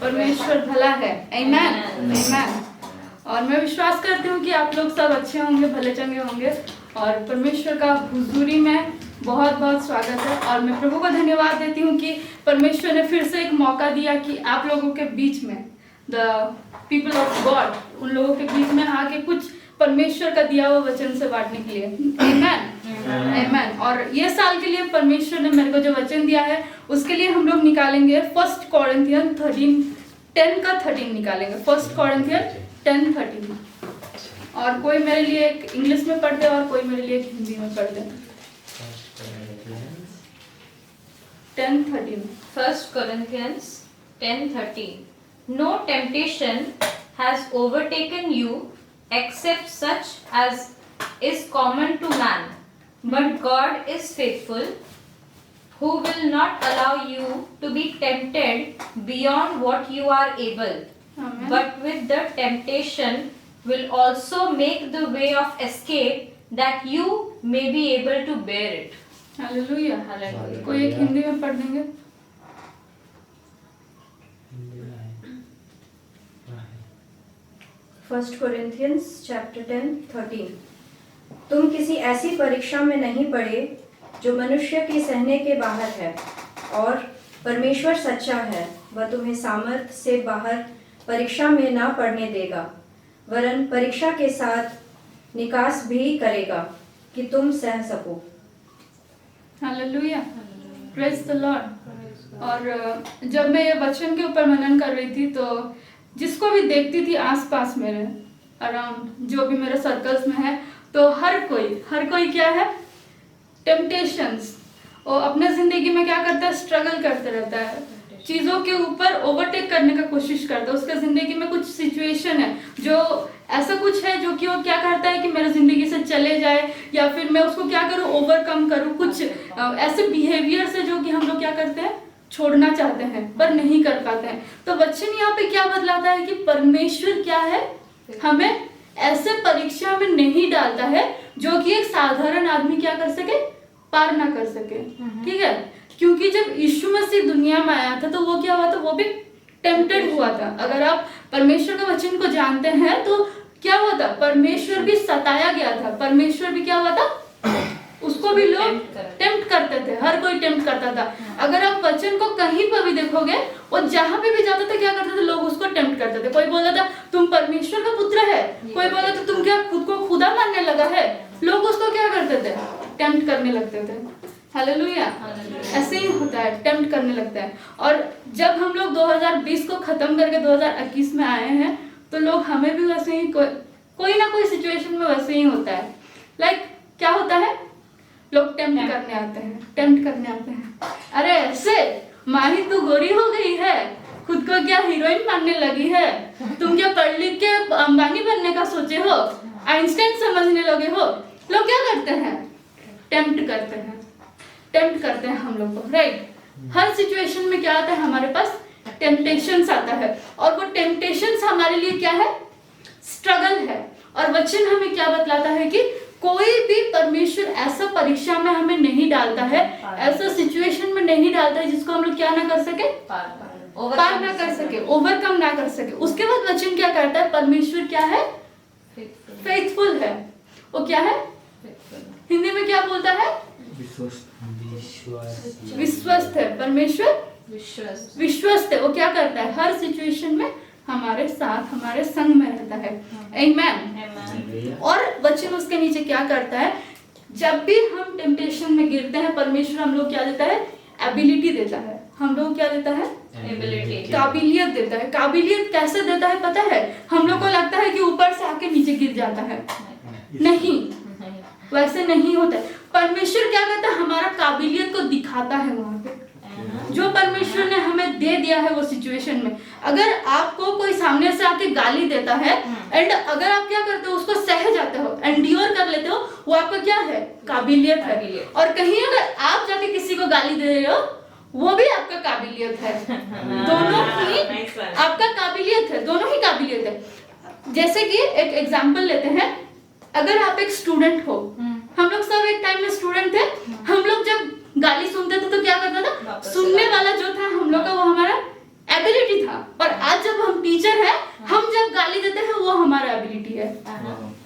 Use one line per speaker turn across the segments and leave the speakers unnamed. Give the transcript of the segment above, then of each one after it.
परमेश्वर भला है। आमीन आमीन। और मैं विश्वास करती हूँ कि आप लोग सब अच्छे होंगे, भले चंगे होंगे और परमेश्वर का हुजूरी में बहुत बहुत स्वागत है। और मैं प्रभु को धन्यवाद देती हूँ कि परमेश्वर ने फिर से एक मौका दिया कि आप लोगों के बीच में, द पीपल ऑफ गॉड, उन लोगों के बीच में आके कुछ परमेश्वर का दिया हुआ वचन से बांटने के लिए। आमीन आमीन। और ये साल के लिए परमेश्वर ने मेरे को जो वचन दिया है उसके लिए हम लोग निकालेंगे 1 कोरिन्थियन 10 का 13 निकालेंगे। 1 कोरिन्थियन 10:13। और कोई मेरे लिए एक इंग्लिश में पढ़ दे और कोई मेरे लिए एक हिंदी में पढ़ दे। 10:13।
1 Corinthians 10:13. No temptation has overtaken you except such as is common to man, but God is faithful, who will not allow you to be tempted beyond what you are able,
Amen.
but with the temptation will also make the way of escape that you may be able to bear it.
Hallelujah.
Hallelujah.
कोई एक हिंदी में पढ़ देंगे।
1 Corinthians chapter 10:13। तुम किसी ऐसी परीक्षा में नहीं पड़े जो मनुष्य के सहने के बाहर है, और परमेश्वर सच्चा है, वह तुम्हें सामर्थ से बाहर परीक्षा में ना पड़ने देगा, वरन परीक्षा के साथ निकास भी करेगा कि तुम सह सको।
Hallelujah, praise the Lord. और जब मैं ये वचन के ऊपर मनन कर रही थी तो जिसको भी देखती थी आसपास मेरे अराउंड, जो भी मेरे सर्कल्स में है, तो हर कोई क्या है, टेम्पटेशंस, और अपने जिंदगी में क्या करता है, स्ट्रगल करते रहता है, चीजों के ऊपर ओवरटेक करने का कोशिश करता है। उसके जिंदगी में कुछ सिचुएशन है जो ऐसा कुछ है जो कि वो क्या करता है कि मेरे जिंदगी से चले जाए, या फिर मैं उसको क्या करूं, ओवरकम करूं। कुछ ऐसे बिहेवियर से जो कि हम लोग क्या करते हैं, छोड़ना चाहते हैं पर नहीं कर पाते हैं। तो वचन यहाँ पे क्या बतलाता है कि परमेश्वर क्या है, हमें ऐसे परीक्षा में नहीं डालता है जो कि एक साधारण आदमी क्या कर सके, पार ना कर सके। ठीक है, क्योंकि जब यीशु मसीह दुनिया में आया था तो वो क्या हुआ था, वो भी टेम्प्टेड हुआ था। अगर आप परमेश्वर के वचन को जानते हैं तो क्या हुआ था, परमेश्वर भी सताया गया था, परमेश्वर भी क्या हुआ था, उसको भी लोग टेम्प्ट करते थे, हर कोई टेम्प्ट करता था। अगर आप वचन को कहीं पर भी देखोगे, वो जहां पे भी जाता था क्या करते थे, लोग उसको टेम्प्ट करते थे। कोई बोलता था तुम परमेश्वर का पुत्र है, कोई बोलता था तुम क्या खुद को खुदा मानने लगा है, लोग उसको क्या करते थे, टेम्प्ट करने लगते थे। हालेलुया, ऐसे ही होता है, टेम्प्ट करने लगता है। और जब हम लोग 2020 को खत्म करके 2021 में आए हैं तो लोग हमें भी वैसे ही कोई ना कोई सिचुएशन में वैसे ही होता है। लाइक क्या होता है, लोग टेम्प्ट करने आते हैं। अरे ऐसे माही तू गोरी हो गई है, खुद को क्या हीरोइन मानने लगी है, तुम क्या पढ़ लिख के अंबानी बनने का सोचे हो, आइंस्टाइन समझने लगे हो। लोग क्या करते हैं, टेम्प्ट करते हैं हम लोग को, राइट। हर सिचुएशन में क्या आता है, हमारे पास टेम्पटेशंस आता है, और वो टेम्पटेशंस हमारे लिए क्या है, स्ट्रगल है। और वचन हमें क्या बतलाता है कि कोई भी परमेश्वर ऐसा परीक्षा में हमें नहीं डालता है, ऐसा सिचुएशन में नहीं डालता है जिसको हम लोग क्या ना कर सके, पार ना कर सके, ओवरकम ना कर सके। उसके बाद वचन क्या करता है, परमेश्वर क्या है, फेथफुल है। वो क्या है, हिंदी में क्या बोलता है, विश्वस्त है। परमेश्वर विश्वस्त है, वो क्या करता है, हर सिचुएशन में हमारे साथ, हमारे संग में रहता है। आमीन। और वचन उसके नीचे क्या करता है, जब भी हम टेम्पटेशन में गिरते हैं, परमेश्वर हम लोग क्या देता है, एबिलिटी देता है। हम लोग क्या देता है, काबिलियत देता है। काबिलियत कैसे देता है पता है, हम लोग को लगता है कि ऊपर से आके नीचे गिर जाता है, नहीं, वैसे नहीं होता है। परमेश्वर क्या करता है, हमारा काबिलियत को दिखाता है वहां पे, जो परमेश्वर ने हमें दे दिया है वो सिचुएशन में। अगर आपको कोई सामने से आके गाली देता है एंड अगर आप क्या करते हो, उसको सह जाते हो, एंड्योर कर लेते हो, वो आपका क्या है, काबिलियत है। और कहीं अगर आप जाके किसी को गाली दे रहे हो, वो भी आपका काबिलियत है। दोनों ही आपका काबिलियत है, दोनों ही काबिलियत है। जैसे कि एक एग्जाम्पल लेते हैं, अगर आप एक स्टूडेंट हो, हम लोग सब एक टाइम में स्टूडेंट थे, हम लोग जब गाली सुनते थे तो क्या करता था,
वापस
सुनने
चला।
वाला जो था हम लोग का वो हमारा एबिलिटी था, और आज जब हम टीचर है हम जब गाली देते हैं वो हमारा एबिलिटी है,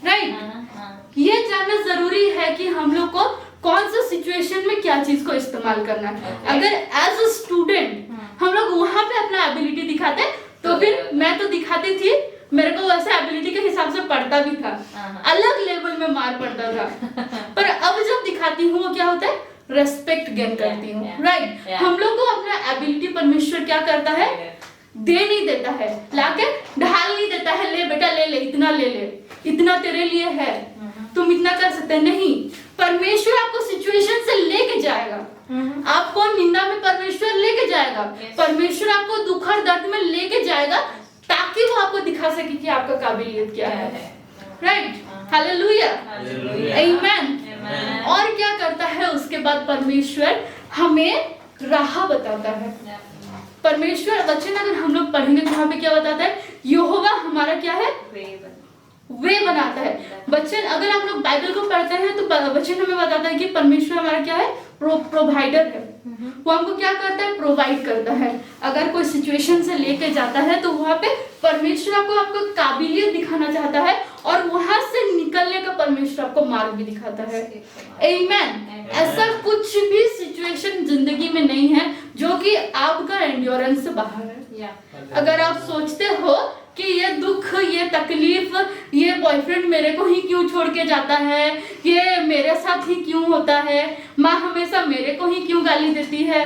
राइट। ये जानना जरूरी है कि हम लोग को कौन सा सिचुएशन में क्या चीज को इस्तेमाल करना है।
Okay.
अगर एज अ स्टूडेंट हम लोग वहां पे अपना एबिलिटी दिखाते तो फिर मैं तो दिखाती थी, मेरे को वैसे एबिलिटी के हिसाब से पढ़ता भी था, अलग लेवल में मार पड़ता था, पर अब जब दिखाती हूँ वो क्या होता है, रेस्पेक्ट गेन करती हूँ, राइट। हम लोग को अपना एबिलिटी परमेश्वर क्या करता है, दे नहीं देता है, लाके ढाल नहीं देता है, ले बेटा ले ले, इतना ले ले, इतना तेरे लिए है, तुम इतना कर सकते हैं, नहीं। परमेश्वर आपको सिचुएशन से लेके जाएगा, आपको निंदा में परमेश्वर लेके जाएगा, परमेश्वर आपको दुख और दर्द में लेके जाएगा, ताकि वो आपको दिखा सके कि आपका काबिलियत क्या है, राइट। हालेलुया, आमीन। और क्या करता है उसके बाद, परमेश्वर हमें राह बताता है। परमेश्वर वचन अगर हम लोग पढ़ेंगे तो वहां पे क्या बताता है, यहोवा हमारा क्या है, वे बनाता है। वचन अगर आप लोग बाइबल को पढ़ते हैं तो वचन हमें बताता है कि परमेश्वर हमारा क्या है, प्रोवाइडर है, वो हमको क्या करता है, प्रोवाइड करता है। अगर कोई सिचुएशन से लेके जाता है तो वहां पे परमेश्वर आपको काबिलियत दिखाना चाहता है, और वहां से निकलने का परमेश्वर आपको मार्ग भी दिखाता है, आमीन। ऐसा कुछ भी सिचुएशन जिंदगी में नहीं है जो कि आपका एंड्योरेंस से बाहर है। अगर आप सोचते हो कि ये दुख, ये तकलीफ, ये बॉयफ्रेंड मेरे को ही क्यों छोड़ के जाता है, ये मेरे साथ ही क्यों होता है, माँ हमेशा मेरे को ही क्यों गाली देती है,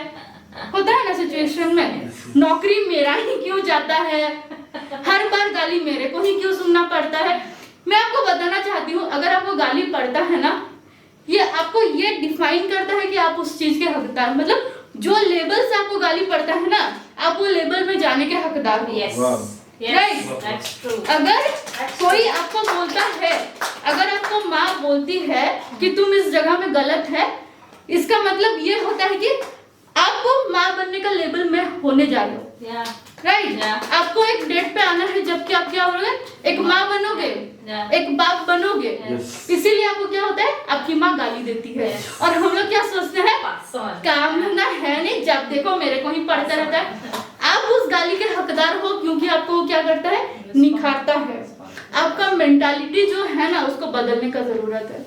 होता है ना सिचुएशन में, नौकरी मेरा ही क्यों जाता है, हर बार गाली मेरे को ही क्यों सुनना पड़ता है। मैं आपको बताना चाहती हूँ, अगर आपको गाली पड़ता है ना, ये आपको ये डिफाइन करता है कि आप उस चीज के हकदार, मतलब जो लेवल से आपको गाली पड़ता है ना, आप वो लेवल में जाने के हकदार हो, राइट। अगर कोई आपको बोलता है, अगर आपको माँ बोलती है कि तुम इस जगह में गलत है, इसका मतलब ये होता है कि आपको माँ बनने का लेवल में होने जा रहे हो, राइट। आपको एक डेट पे आना है जबकि आप क्या होगे, एक माँ बनोगे, एक बाप बनोगे। इसीलिए आपको क्या होता है, आपकी माँ गाली देती है, और हम लोग क्या सोचते हैं, काम धंधा है नहीं, जब देखो मेरे को ही पढ़ता रहता है। आप उस गाली के हकदार हो, क्योंकि आपको क्या करता है, निखारता है। आपका मेंटालिटी जो है ना, उसको बदलने का जरूरत है,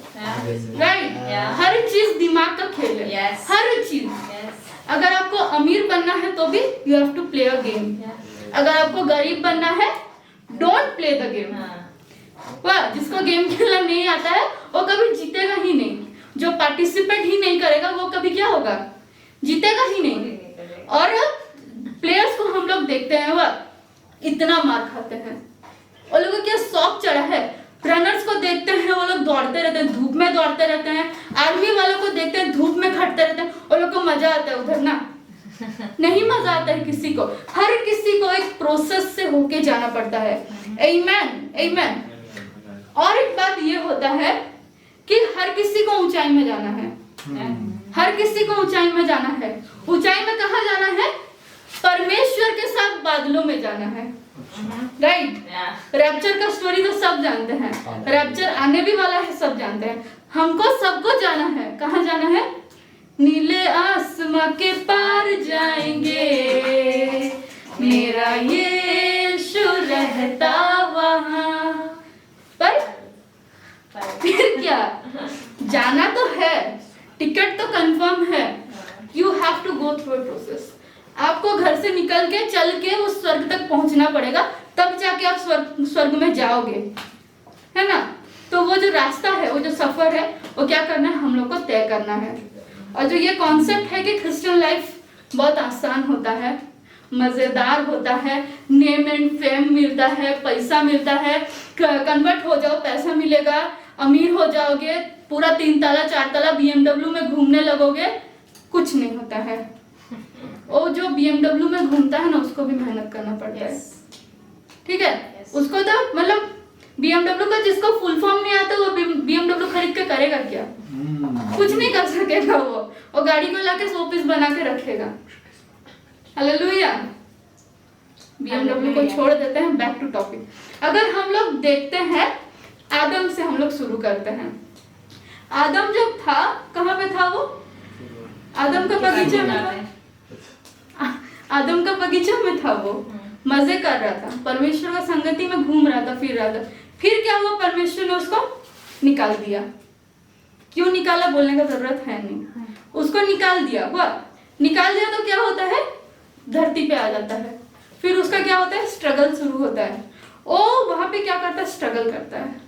राइट। हर चीज दिमाग का खेल है, हर चीज। अगर आपको अमीर बनना है तो भी you have to play a game, अगर आपको गरीब बनना है, डोंट प्ले द गेम। वाह, जिसको गेम खेलना नहीं आता है वो कभी जीतेगा ही नहीं, जो पार्टिसिपेट ही नहीं करेगा वो कभी क्या होगा, जीतेगा ही नहीं। और प्लेयर्स को हम लोग देखते हैं, वह इतना मार खाते हैं, वो लोगों को क्या शौक चढ़ा है। रनर्स को देखते हैं, वो लोग दौड़ते रहते हैं, धूप में दौड़ते रहते हैं। आर्मी वालों को देखते हैं, धूप में खटते रहते हैं, वो लोग को मजा आता है उधर ना, नहीं मजा आता है किसी को। हर किसी को एक प्रोसेस से होके जाना पड़ता है, आमीन, आमीन। और एक बात ये होता है कि हर किसी को ऊंचाई में जाना है, हर किसी को ऊंचाई में जाना है। ऊंचाई में कहाँ जाना है, परमेश्वर के साथ बादलों में जाना है, राइट। रैप्चर का स्टोरी तो सब जानते हैं, रैप्चर आने भी वाला है, सब जानते हैं। हमको सबको जाना है, कहाँ जाना है, नीले आसमां के पार जाएंगे, मेरा यीशु रहता वहां। पर फिर क्या, जाना तो है, टिकट तो कंफर्म है, you have to go through a process. आपको घर से निकल के चल के उस स्वर्ग तक पहुंचना पड़ेगा, तब जाके आप स्वर्ग में जाओगे, है ना। तो वो जो रास्ता है, वो जो सफर है, वो क्या करना है, हम लोग को तय करना है। और जो ये कॉन्सेप्ट है कि क्रिश्चियन लाइफ बहुत आसान होता है, मजेदार होता है, नेम एंड फेम मिलता है, पैसा मिलता है, कन्वर्ट हो जाओ पैसा मिलेगा, अमीर हो जाओगे, पूरा 3 ताला 4 ताला BMW में घूमने लगोगे, कुछ नहीं होता है। वो जो BMW में घूमता है ना, उसको भी मेहनत करना पड़ता है, ठीक है। उसको तो मतलब BMW का जिसको फुल फॉर्म नहीं आता, वो BMW खरीद के करेगा क्या, कुछ नहीं कर सकेगा। वो गाड़ी को लाके शोपीस बना के रखेगा। हालेलुया। BMW को छोड़ देते हैं, बैक टू टॉपिक। अगर हम लोग देखते हैं, आदम से हम लोग शुरू करते हैं। आदम जब था, कहाँ पे था वो, आदम का बगीचा में था, आदम का बगीचा में था, वो मजे कर रहा था, परमेश्वर का संगति में घूम रहा था, फिर रहा था। फिर क्या हुआ, परमेश्वर ने उसको निकाल दिया। क्यों निकाला बोलने का जरूरत है नहीं, उसको निकाल दिया। हुआ निकाल दिया तो क्या होता है, धरती पे आ जाता है। फिर उसका क्या होता है, स्ट्रगल शुरू होता है। ओ वहां पे क्या करता है, स्ट्रगल करता है,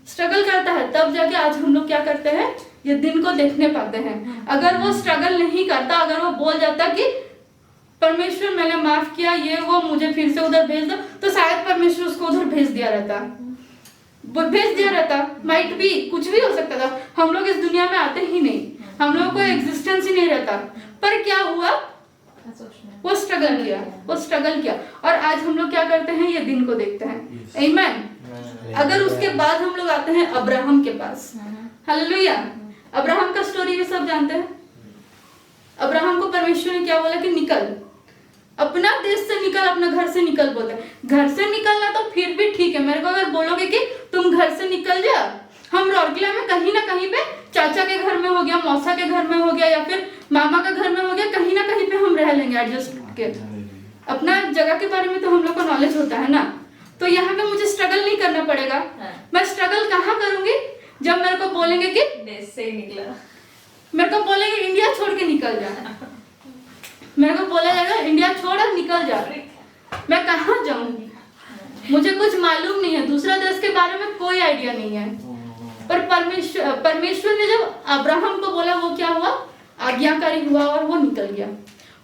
स्ट्रगल करता है, तब जाके आज हम लोग क्या करते हैं, ये दिन को देखने पाते हैं। अगर वो स्ट्रगल नहीं करता, अगर वो बोल जाता कि परमेश्वर मैंने माफ किया, ये वो मुझे फिर से उधर भेज दो, तो शायद परमेश्वर उसको उधर भेज दिया रहता, भेज दिया रहता। माइट भी कुछ भी हो सकता था। हम लोग इस दुनिया में आते ही नहीं, हम लोगों को एग्जिस्टेंस ही नहीं रहता। पर क्या हुआ, वो स्ट्रगल किया, वो स्ट्रगल किया, और आज हम लोग क्या करते हैं, ये दिन को देखते हैं। आमीन। अगर उसके बाद हम लोग आते हैं अब्राहम के पास, हालेलुया। अब्राहम का स्टोरी भी सब जानते हैं। अब्राहम को परमेश्वर ने क्या बोला कि निकल, अपना देश से निकल, अपना घर से निकल। बोलते हैं घर से निकलना तो फिर भी ठीक है, मेरे को अगर बोलोगे कि तुम घर से निकल जा, हम रौरकिला में कहीं ना कहीं पे चाचा के घर में हो गया, मौसा के घर में हो गया, या फिर मामा के घर में हो गया, कहीं ना कहीं पे हम रह लेंगे एडजस्ट के। अपना जगह के बारे में तो हम लोग को नॉलेज होता है ना, तो यहाँ पे मुझे स्ट्रगल नहीं करना पड़ेगा। मैं स्ट्रगल कहाँ करूंगी, जब मेरे को बोलेंगे कि
देश से ही निकला,
मेरे को बोलेंगे इंडिया छोड़ के निकल जा, मेरे को बोला जाएगा इंडिया छोड़ और निकल जा, मैं कहाँ जाऊंगी, मुझे कुछ मालूम नहीं है, दूसरा देश के बारे में कोई आइडिया नहीं है। पर परमेश्वर ने जब अब्राहम को बोला, वो क्या हुआ, आज्ञाकारी हुआ और वो निकल गया।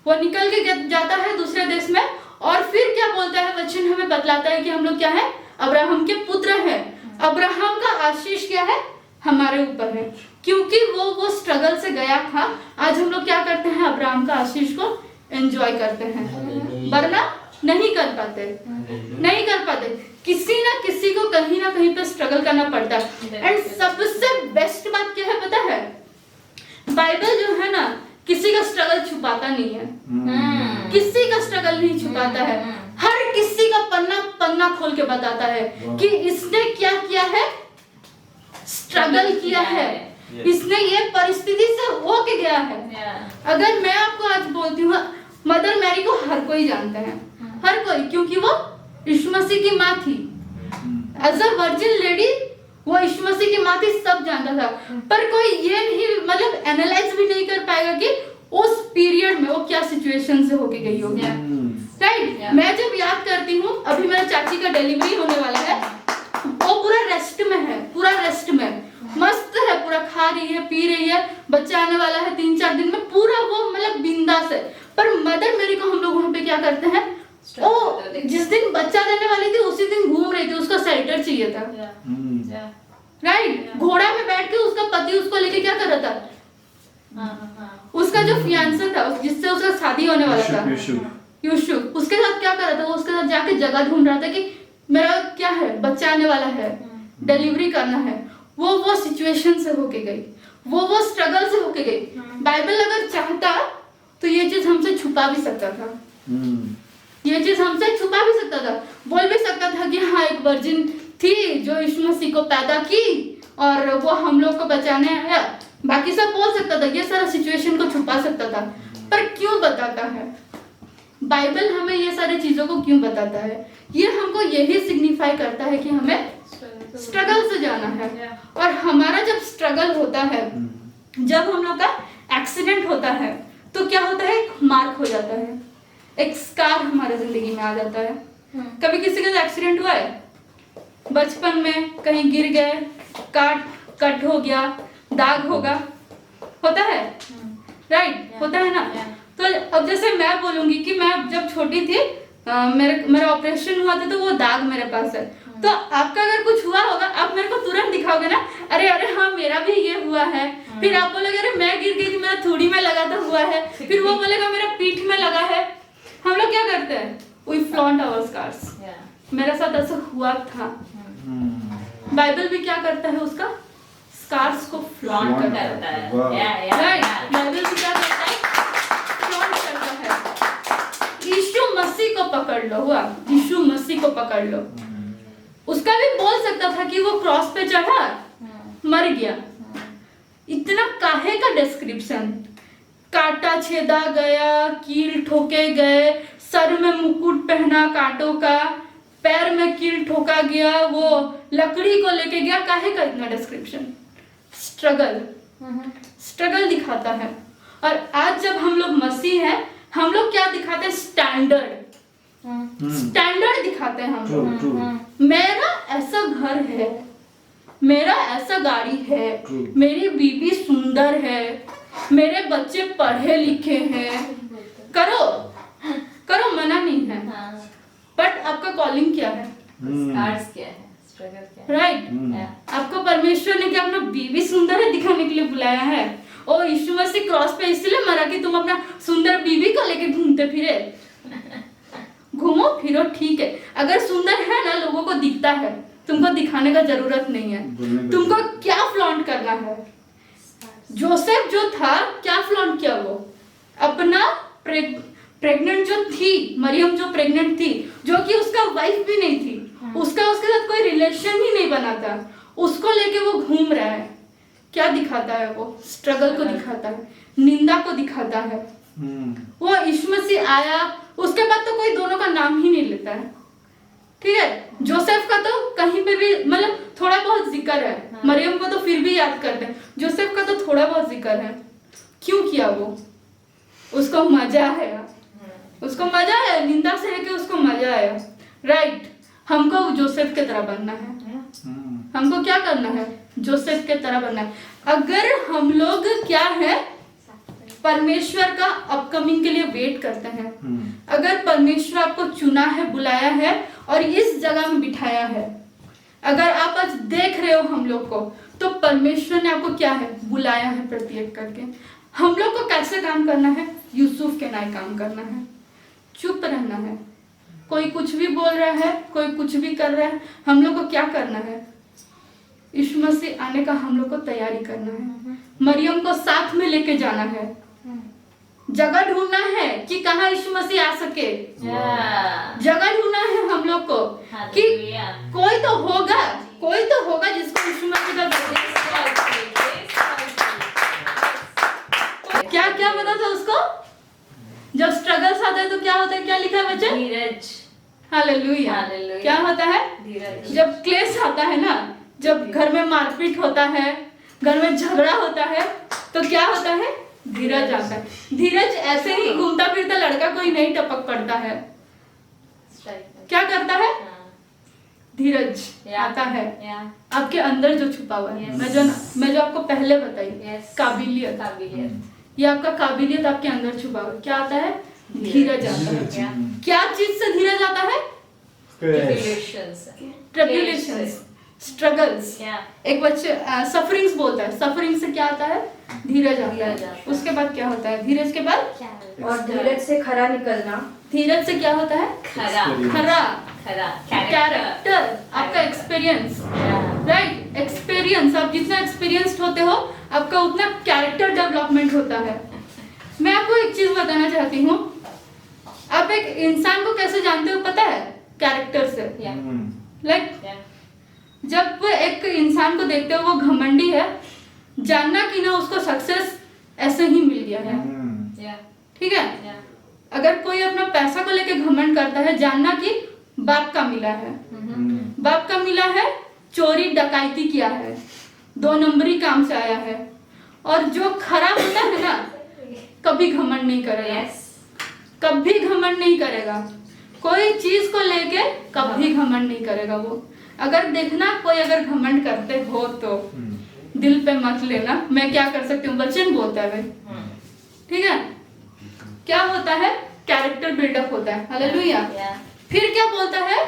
वो निकल के जाता है दूसरे देश में, और फिर क्या बोलता है, वचन हमें बतलाता है कि हम लोग क्या है, अब्राहम के पुत्र हैं। अब्राहम का आशीष क्या है, हमारे ऊपर है, क्योंकि वो स्ट्रगल से गया था। आज हम लोग क्या करते हैं, अब्राहम का आशीष को एंजॉय करते हैं, वरना नहीं कर पाते, नहीं कर पाते। किसी ना किसी को कहीं ना कहीं पे स्ट्रगल करना पड़ता है। एंड सबसे बेस्ट बात क्या है पता है, बाइबल जो है ना, किसी का स्ट्रगल छुपाता नहीं है, किसी का स्ट्रगल नहीं छुपाता है, हर किसी का पन्ना पन्ना खोल के बताता है कि इसने क्या किया है, स्ट्रगल किया है, इसने ये परिस्थिति से होके गया है। अगर मैं आपको आज बोलती हूँ, मदर मैरी को हर कोई जानता है, हर कोई, क्योंकि वो यीशु मसीह की माँ थी। एज अ वर्जिन लेडी वो यीशु मसीह की माँ थी, सब जानता था। पर कोई ये नहीं, मतलब एनालाइज भी नहीं कर पाएगा कि उस पीरियड में वो क्या सिचुएशन से होके गई होगी, राइट। मैं जब याद करती हूँ, अभी मेरा चाची का डिलीवरी होने वाला है, वो पूरा रेस्ट में है, पूरा रेस्ट में मस्त है, पूरा खा रही है, पी रही है, बच्चा आने वाला है 3-4 दिन में, पूरा वो मतलब बिंदास है। पर मदर मेरी को हम लोग वहाँ पे क्या करते हैं, ओ जिस दिन बच्चा देने वाली थी उसी दिन घूम रही थी, उसको सेल्टर चाहिए था, राइट। घोड़ा में बैठ के उसका पति उसको लेके क्या कर रहा था, उसका जो फियांसे था, जिससे उसका शादी होने वाला था, यूसुफ, उसके साथ क्या कर रहा था, वो उसके साथ जाके जगह ढूंढ रहा था कि मेरा क्या है, बच्चा आने वाला है, डिलीवरी करना है। वो सिचुएशन से होके गई, वो स्ट्रगल से होके गई। बाइबल अगर चाहता तो ये चीज हमसे छुपा भी सकता था, ये चीज हमसे छुपा भी सकता था, बोल भी सकता था कि हाँ एक वर्जिन थी जो यीशु मसीह को पैदा की और वो हम लोग को बचाने आया, बाकी सब बोल सकता था, ये सारा सिचुएशन को छुपा सकता था। पर क्यों बताता है बाइबल हमें ये सारी चीजों को, क्यों बताता है, ये हमको यही सिग्निफाई करता है कि हमें स्ट्रगल से जाना है। और हमारा जब स्ट्रगल होता है, जब हम लोग का एक्सीडेंट होता है, तो क्या होता है, एक मार्क हो जाता है, एक स्कार हमारे जिंदगी में आ जाता है। कभी किसी के साथ एक्सीडेंट हुआ है, बचपन में कहीं गिर गए, कट हो गया, दाग होता है, राइट, होता है ना। तो अब जैसे मैं बोलूंगी कि मैं जब छोटी थी, मेरा ऑपरेशन हुआ था, तो वो दाग मेरे पास है। तो आपका अगर कुछ हुआ होगा, आप मेरे को तुरंत दिखाओगे ना, अरे हाँ मेरा भी ये हुआ है। फिर आप बोलोगे अरे मैं गिर गई थी, मेरा थोड़ी में लगा था, हुआ है। फिर वो बोलेगा मेरा पीठ में लगा है। हम लोग क्या करते हैं, वी फ्लॉन्ट आवर स्कार्स, मेरे साथ ऐसा हुआ था। बाइबल भी क्या करता है, उसका स्कार्स को फ्लॉन्ट करता है, बाइबल भी क्या करता है, फ्लॉन्ट करता है। यीशु मसीह को पकड़ लो, हुआ यीशु मसीह को पकड़ लो। उसका भी बोल सकता था कि वो क्रॉस पे चढ़ा, मर गया। इतना काहे का डिस्क्रिप्शन, कांटा छेदा गया, कील ठोके गए, सर में मुकुट पहना कांटों का, पैर में कील ठोका गया, वो लकड़ी को लेके गया। काहे का इतना डिस्क्रिप्शन? स्ट्रगल, स्ट्रगल दिखाता है। और आज जब हम लोग मसीह हैं, हम लोग क्या दिखाते हैं? स्टैंडर्ड, स्टैंडर्ड दिखाते हैं हम लोग। मेरा ऐसा घर है, मेरा ऐसा गाड़ी है, मेरी बीवी सुंदर है, मेरे बच्चे पढ़े लिखे हैं। करो करो, मना नहीं है, बट आपका कॉलिंग क्या है?
स्टार्स क्या है? स्ट्रगल क्या है?
राइट। आपको परमेश्वर ने क्या अपना बीवी सुंदर है दिखाने के लिए बुलाया है? ओ यीशु मसीह क्रॉस पे इसलिए मरा कि तुम अपना सुंदर बीवी को लेके घूमते फिरे? घूमो फिरो ठीक है, अगर सुंदर है ना, लोगों को दिखता है, तुमको दिखाने का जरूरत नहीं है। तुमको क्या फ्लॉन्ट करना है? जोसेफ जो था, क्या फ्लॉन्ट किया? वो अपना प्रेग्नेंट जो थी, मरियम जो प्रेग्नेंट थी, जो कि उसका वाइफ भी नहीं थी, उसका उसके साथ कोई रिलेशन ही नहीं बना था, उसको लेके वो घूम रहा है। क्या दिखाता है वो? स्ट्रगल को दिखाता है, निंदा को दिखाता है। वो यीशु मसीह आया, उसके बाद तो कोई दोनों का नाम ही नहीं लेता है। ठीक है, जोसेफ का तो कहीं पे भी मतलब थोड़ा बहुत जिक्र है, मरियम को तो फिर भी याद करते हैं, जोसेफ का तो थोड़ा बहुत जिक्र है। क्यों किया वो? उसको मजा आया, उसको मजा आया, निंदा से लेके उसको मजा आया। राइट, हमको जोसेफ की तरह बनना है। हमको क्या करना है? जोसेफ की तरह बनना है। अगर हम लोग क्या है, परमेश्वर का अपकमिंग के लिए वेट करते हैं, अगर परमेश्वर आपको चुना है, बुलाया है और इस जगह में बिठाया है, अगर आप आज देख रहे हो हम लोग को, तो परमेश्वर ने आपको क्या है? बुलाया है प्रत्येक करके। हम लोग को कैसे काम करना है? यूसुफ के नाई काम करना है, चुप रहना है। कोई कुछ भी बोल रहा है, कोई कुछ भी कर रहा है, हम लोग को क्या करना है? यीशु मसीह आने का हम लोग को तैयारी करना है। मरियम को साथ में लेके जाना है, जगह ढूंढना है कि कहाँ यीशु मसीह आ सके। जगह ढूंढना है हम लोग को कि कोई तो होगा, कोई तो होगा जिसको यीशु मसीह का क्या क्या पता था उसको? जब स्ट्रगल्स आता है तो क्या होता है? क्या लिखा है बच्चे?
धीरज।
हालेलुया।
हालेलुया।
क्या होता है?
धीरज।
जब क्लेश आता है ना, जब घर में मारपीट होता है, घर में झगड़ा होता है, तो क्या होता है? धीरज आता है। धीरज ऐसे ही घूमता फिरता लड़का कोई नहीं टपक पड़ता है। क्या करता है? धीरज आता है आपके अंदर जो छुपा हुआ है। मैं जो आपको पहले बताई, काबिलियत, ये आपका काबिलियत आपके अंदर छुपा हुआ है। क्या आता है? धीरज आता है। क्या चीज से धीरज आता है? Tribulations, struggles. एक बच्चे सफरिंग्स बोलता है, सफरिंग से क्या आता है? धीरज आता है। उसके बाद क्या होता है? धीरज के बाद
और धीरज से खरा निकलना।
धीरज से क्या होता है? खरा कैरेक्टर, आपका एक्सपीरियंस। Right, experience. आप जितना एक्सपीरियंस्ड होते हो, आपका उतना कैरेक्टर डेवलपमेंट होता है। मैं आपको एक चीज बताना चाहती हूँ, आप एक इंसान को कैसे जानते हो पता है? कैरेक्टर से। लाइक जब एक इंसान को देखते हो वो घमंडी है, जानना कि ना उसको सक्सेस ऐसे ही मिल गया है। ठीक है, अगर कोई अपना पैसा को लेके घमंड करता है, जानना कि बाप का मिला है, बाप का मिला है, चोरी डकैती किया है, 2 नंबरी काम से आया है। और जो खरा होता है ना, कभी घमंड नहीं करेगा, कभी घमंड नहीं करेगा, कोई चीज को लेके कभी घमंड नहीं करेगा। वो अगर देखना कोई अगर घमंड करते हो तो दिल पे मत लेना, मैं क्या कर सकती हूँ, वचन बोलता है भाई। ठीक है, क्या होता है? कैरेक्टर बिल्डअप होता है। हालेलुया। फिर क्या बोलता है?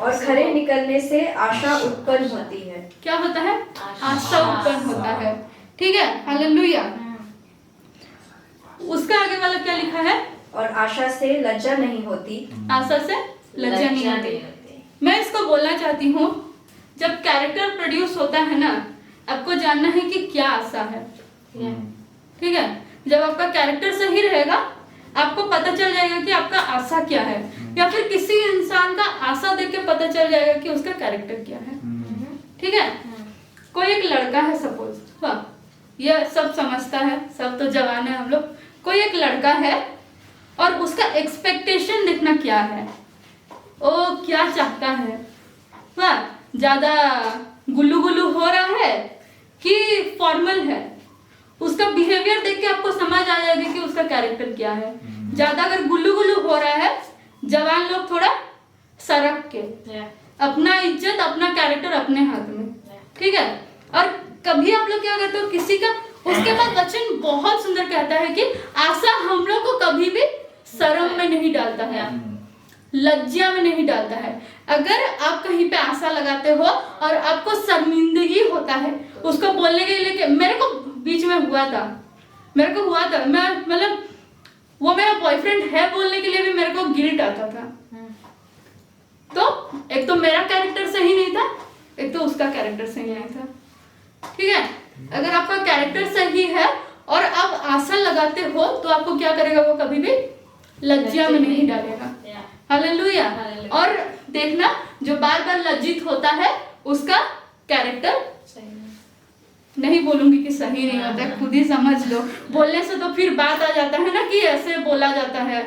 और खरे निकलने से आशा उत्पन्न होती है।
क्या होता है? आशा उत्पन्न होता है। ठीक है, हालेलुया। उसका आगे वाला क्या लिखा है?
और आशा से लज्जा नहीं होती।
आशा से लज्जा नहीं होती। मैं इसको बोलना चाहती हूँ, जब कैरेक्टर प्रोड्यूस होता है ना, आपको जानना है कि क्या आशा है। ठीक है, जब आपका कैरेक्टर सही रहेगा, आपको पता चल जाएगा कि आपका आशा क्या है, या फिर किसी इंसान का आशा देख के पता चल जाएगा कि उसका कैरेक्टर क्या है। ठीक है, कोई एक लड़का है सपोज, हाँ, ये सब समझता है, सब तो जवान है हम लोग। कोई एक लड़का है और उसका एक्सपेक्टेशन देखना क्या है, वो क्या चाहता है। वह ज्यादा गुल्लू गुल्लू हो रहा है कि फॉर्मल है, उसका बिहेवियर देख के आपको समझ आ जाएगा कि उसका कैरेक्टर क्या है। ज्यादा अगर गुल्लू गुल्लू हो रहा है, जवान लोग थोड़ा सरक के, अपना इज्जत अपना कैरेक्टर अपने हाथ में, ठीक है। और कभी आप लोग क्या करते हो, किसी का उसके बाद वचन बहुत सुंदर कहता है कि आशा हम लोग को कभी भी शर्म में नहीं डालता है, लज्जा में नहीं डालता है। अगर आप कहीं पे आशा लगाते हो और आपको शर्मिंदगी होता है उसको बोलने के लिए, मेरे को बीच में हुआ था, मैं मतलब वो मेरा बॉयफ्रेंड है बोलने के लिए भी मेरे को गिल्ट आता था। तो एक तो मेरा कैरेक्टर सही नहीं था, एक तो उसका कैरेक्टर सही नहीं था, ठीक है। अगर आपका कैरेक्टर सही है और आप आशा लगाते हो तो आपको क्या करेगा, वो कभी भी लज्जा में नहीं डालेगा। हालेलुया। और देखना, जो बार बार लज्जित होता है उसका कैरेक्टर नहीं बोलूंगी कि सही नहीं होता है, खुद ही समझ लो। बोलने से तो फिर बात आ जाता है ना कि ऐसे बोला जाता है,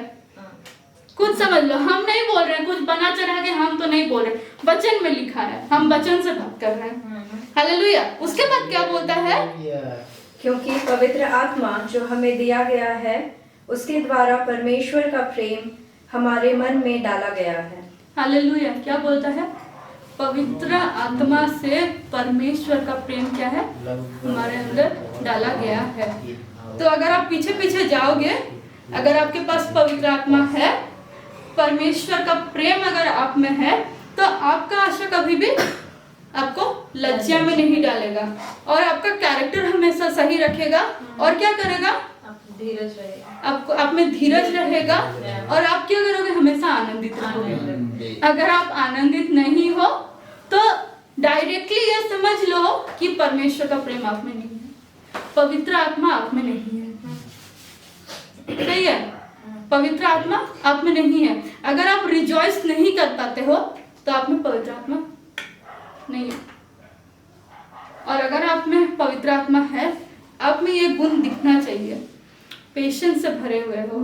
खुद समझ लो। हम नहीं बोल रहे हैं कुछ बना चढ़ा के, हम तो नहीं बोल रहे, वचन में लिखा है, हम वचन से बात कर रहे हैं। हालेलुया। उसके बाद क्या बोलता है,
क्योंकि पवित्र आत्मा जो हमें दिया गया है उसके द्वारा परमेश्वर का प्रेम हमारे मन में डाला गया है।
हालेलुया। क्या बोलता है, पवित्र आत्मा से परमेश्वर का प्रेम क्या है, हमारे अंदर डाला गया है। तो अगर आप पीछे पीछे जाओगे, अगर आपके पास पवित्र आत्मा है, परमेश्वर का प्रेम अगर आप में है, तो आपका आशा कभी भी आपको लज्जा में नहीं डालेगा और आपका कैरेक्टर हमेशा सही रखेगा। और क्या करेगा,
धीरज रहेगा,
आपको आप में धीरज रहेगा और आप क्या करोगे, हमेशा आनंदित रहोगे। अगर आप आनंदित नहीं हो तो डायरेक्टली ये समझ लो कि परमेश्वर का प्रेम आप में नहीं है, पवित्र आत्मा आप में नहीं है, सही है। पवित्र आत्मा आप में नहीं है। अगर आप रिजॉइस नहीं कर पाते हो तो आप में पवित्र आत्मा नहीं है। और अगर आप में पवित्र आत्मा है, आप में ये गुण दिखना चाहिए, पेशेंस से भरे हुए हो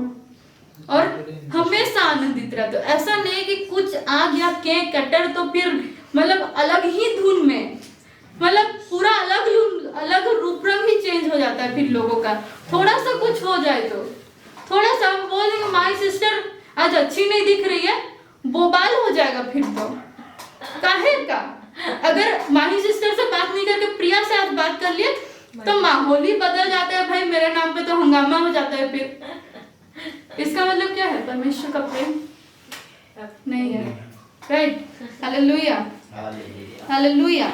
और हमेशा आनंदित रहते हो। ऐसा नहीं कि कुछ आ गया केक कटर तो फिर मतलब अलग ही धुन में, मतलब पूरा अलग रूप रंग ही चेंज हो जाता है फिर लोगों का। थोड़ा सा कुछ हो जाए तो थोड़ा सा हम बोलेंगे माय सिस्टर आज अच्छी नहीं दिख रही है, बोबाल हो जाएगा फिर तो काहे का। अगर माही सिस्टर से बात नहीं करके प्रिया से आज बात कर लिए तो माहौल ही बदल जाता है भाई, मेरे नाम पे तो हंगामा हो जाता है फिर। इसका मतलब क्या है, परमेश्वर का प्रेम नहीं है, राइट। Hallelujah, hallelujah.